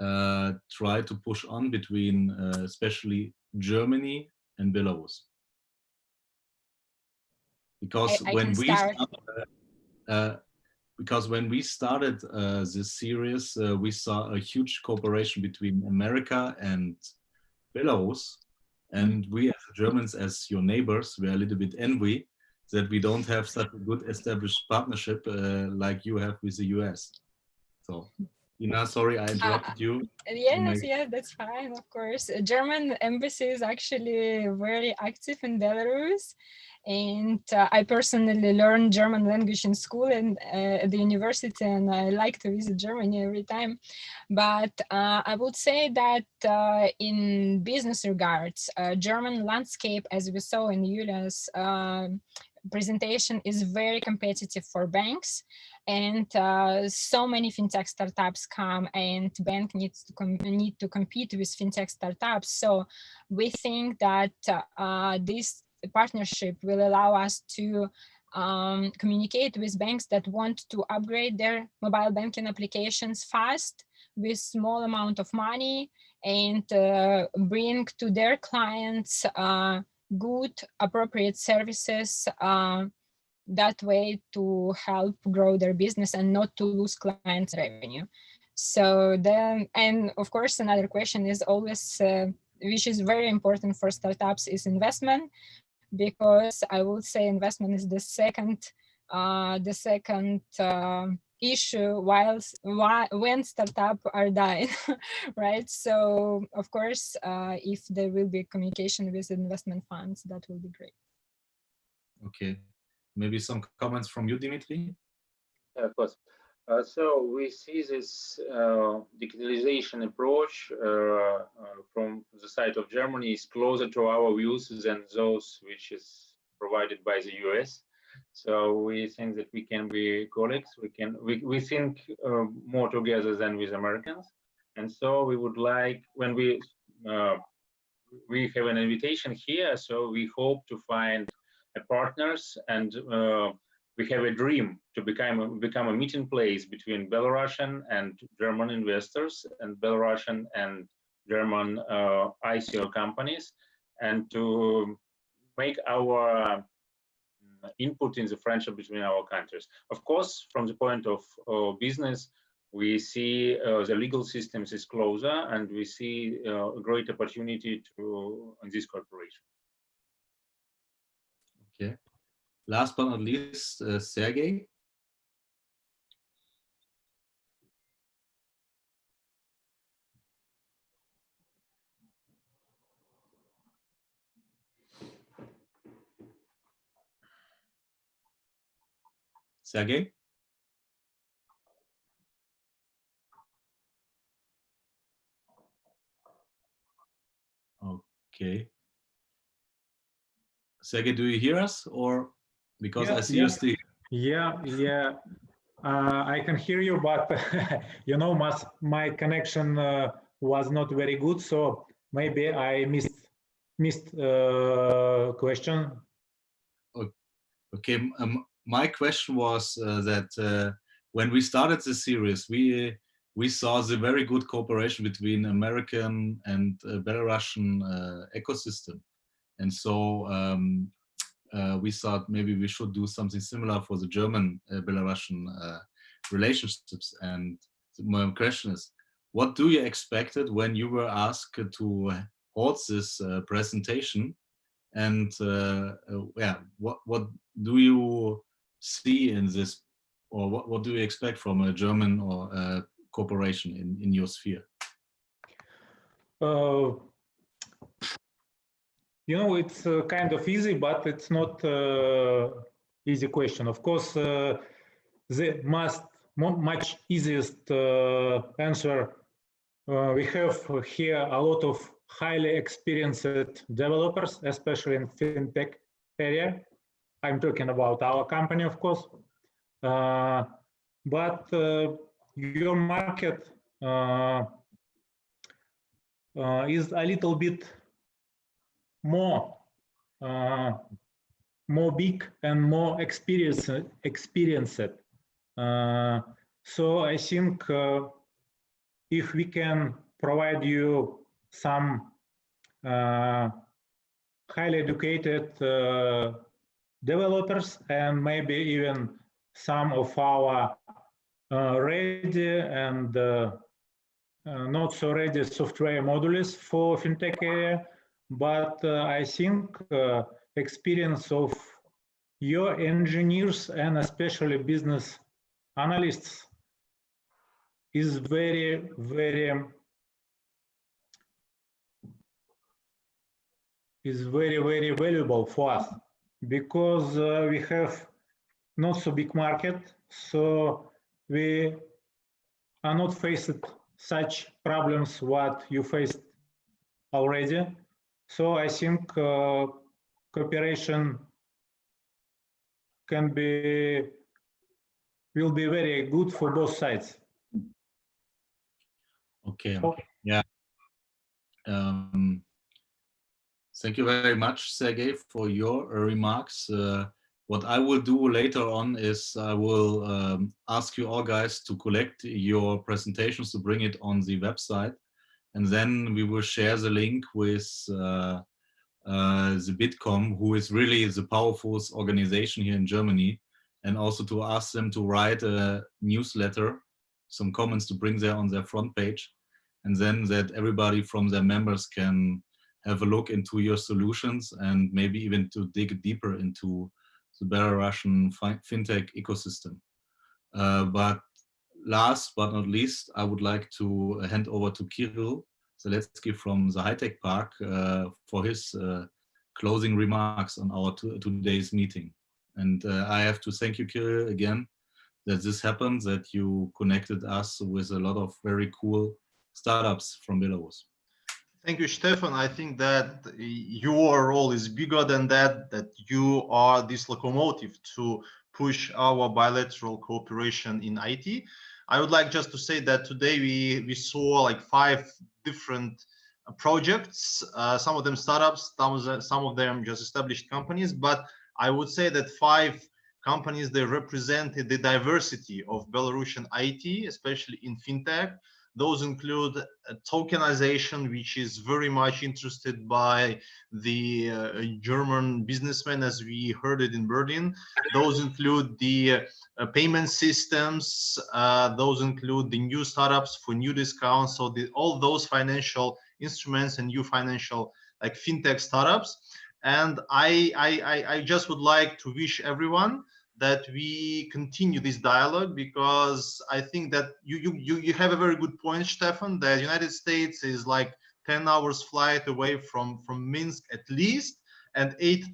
try to push on between, especially Germany and Belarus? Because when we started this series, we saw a huge cooperation between America and Belarus, and we as Germans, as your neighbors, were a little bit envy that we don't have such a good established partnership like you have with the US. So, Ina, sorry I interrupted you. Yes, yes, that's fine, of course. German embassy is actually very active in Belarus. And I personally learned German language in school and at the university, and I like to visit Germany every time. But I would say that in business regards, German landscape, as we saw in Julia's presentation, is very competitive for banks. And so many fintech startups come, and bank needs to need to compete with fintech startups. So we think that this partnership will allow us to communicate with banks that want to upgrade their mobile banking applications fast with small amount of money, and bring to their clients good, appropriate services that way to help grow their business and not to lose clients' revenue. So then, and of course, another question is always, which is very important for startups, is investment, because I would say investment is the second issue when startups are dying, right? So of course, if there will be communication with investment funds, that will be great. Okay, maybe some comments from you, Dimitri? Yeah, of course. So we see this digitalization approach from the side of Germany is closer to our views than those which is provided by the US. So we think that we can be colleagues. We think more together than with Americans, and so we would like, when we have an invitation here, so we hope to find partners, and we have a dream to become a meeting place between Belarusian and German investors and Belarusian and German ICO companies, and to make our input in the friendship between our countries. Of course, from the point of business, we see the legal systems is closer, and we see a great opportunity in this cooperation. Okay. Last but not least, Sergey. Sergey? Okay. Sergey, do you hear us, or because I see you still? Yeah. I can hear you, but you know, my connection was not very good, so maybe I missed question. Okay, my question was that when we started the series, we saw the very good cooperation between American and Belarusian ecosystem, and so we thought maybe we should do something similar for the German Belarusian relationships. And my question is, what do you expected when you were asked to hold this presentation? And yeah, what do you see in this, or what do you expect from a German or corporation in your sphere? You know, it's kind of easy, but it's not easy question. Of course, the much easiest answer, we have here a lot of highly experienced developers, especially in FinTech area. I'm talking about our company, of course. But your market is a little bit more big and more experienced. So I think if we can provide you some highly educated developers and maybe even some of our ready and not so ready software modules for FinTech area, but I think experience of your engineers and especially business analysts is very, very valuable for us, because we have not so big market, so we are not faced such problems what you faced already. So I think cooperation will be very good for both sides. Okay. Yeah. Thank you very much, Sergey, for your remarks. What I will do later on is I will ask you all guys to collect your presentations to bring it on the website, and then we will share the link with the Bitkom, who is really the powerful organization here in Germany, and also to ask them to write a newsletter, some comments to bring there on their front page, and then that everybody from their members can have a look into your solutions and maybe even to dig deeper into the Belarusian FinTech ecosystem. But last but not least, I would like to hand over to Kirill Zeletsky from the High Tech Park for his closing remarks on our today's meeting. And I have to thank you, Kirill, again, that this happened, that you connected us with a lot of very cool startups from Belarus. Thank you, Stefan. I think that your role is bigger than that, that you are this locomotive to push our bilateral cooperation in IT. I would like just to say that today we saw like 5 different projects, some of them startups, some of them just established companies, but I would say that 5 companies, they represented the diversity of Belarusian IT, especially in FinTech. Those include tokenization, which is very much interested by the German businessmen, as we heard it in Berlin. Those include the payment systems. Those include the new startups for new discounts. So all those financial instruments and new financial like FinTech startups. And I just would like to wish everyone that we continue this dialogue, because I think that you have a very good point, Stefan. The United States is like 10 hours flight away from Minsk at least, and 8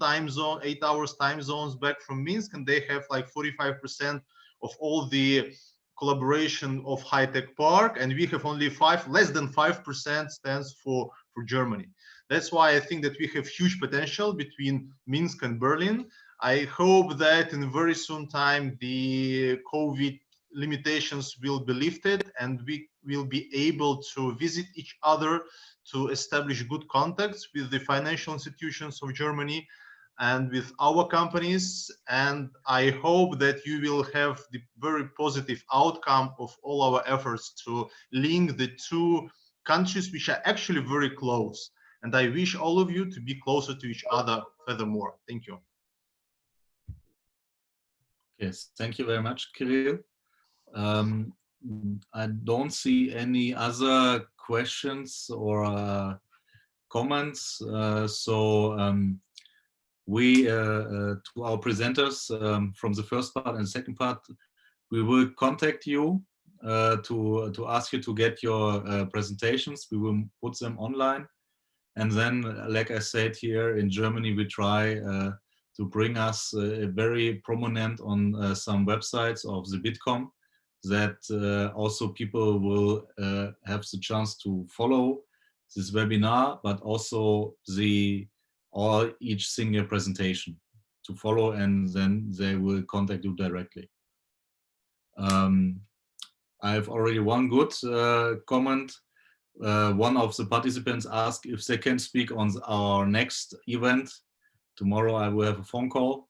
hours time zones back from Minsk, and they have like 45% of all the collaboration of High Tech Park, and we have only less than 5% stands for Germany. That's why I think that we have huge potential between Minsk and Berlin. I hope that in very soon time the COVID limitations will be lifted and we will be able to visit each other to establish good contacts with the financial institutions of Germany and with our companies. And I hope that you will have the very positive outcome of all our efforts to link the two countries which are actually very close. And I wish all of you to be closer to each other furthermore. Thank you. Yes, thank you very much, Kirill. I don't see any other questions or comments. We, to our presenters from the first part and second part, we will contact you to ask you to get your presentations. We will put them online. And then, like I said, here in Germany, we try to bring us very prominent on some websites of the Bitkom, that also people will have the chance to follow this webinar, but also each single presentation to follow, and then they will contact you directly. I have already one good comment. One of the participants asked if they can speak on our next event. Tomorrow I will have a phone call.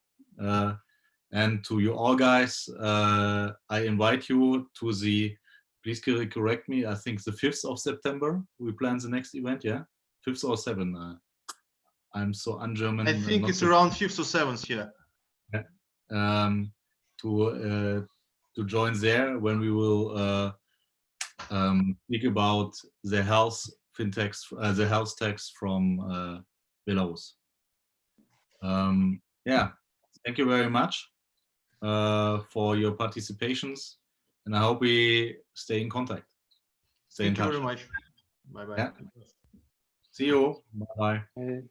And to you all guys, I invite you to the, please correct me, I think the 5th of September, we plan the next event, yeah? 5th or 7th? I'm so un-German. I think it's around 5th or 7th here. Yeah. To join there when we will speak about the health fintechs, the health techs from Belarus. Yeah, thank you very much for your participations, and I hope we stay in contact. Stay in touch. Thank you very much. Bye-bye. Yeah. See you. Bye-bye.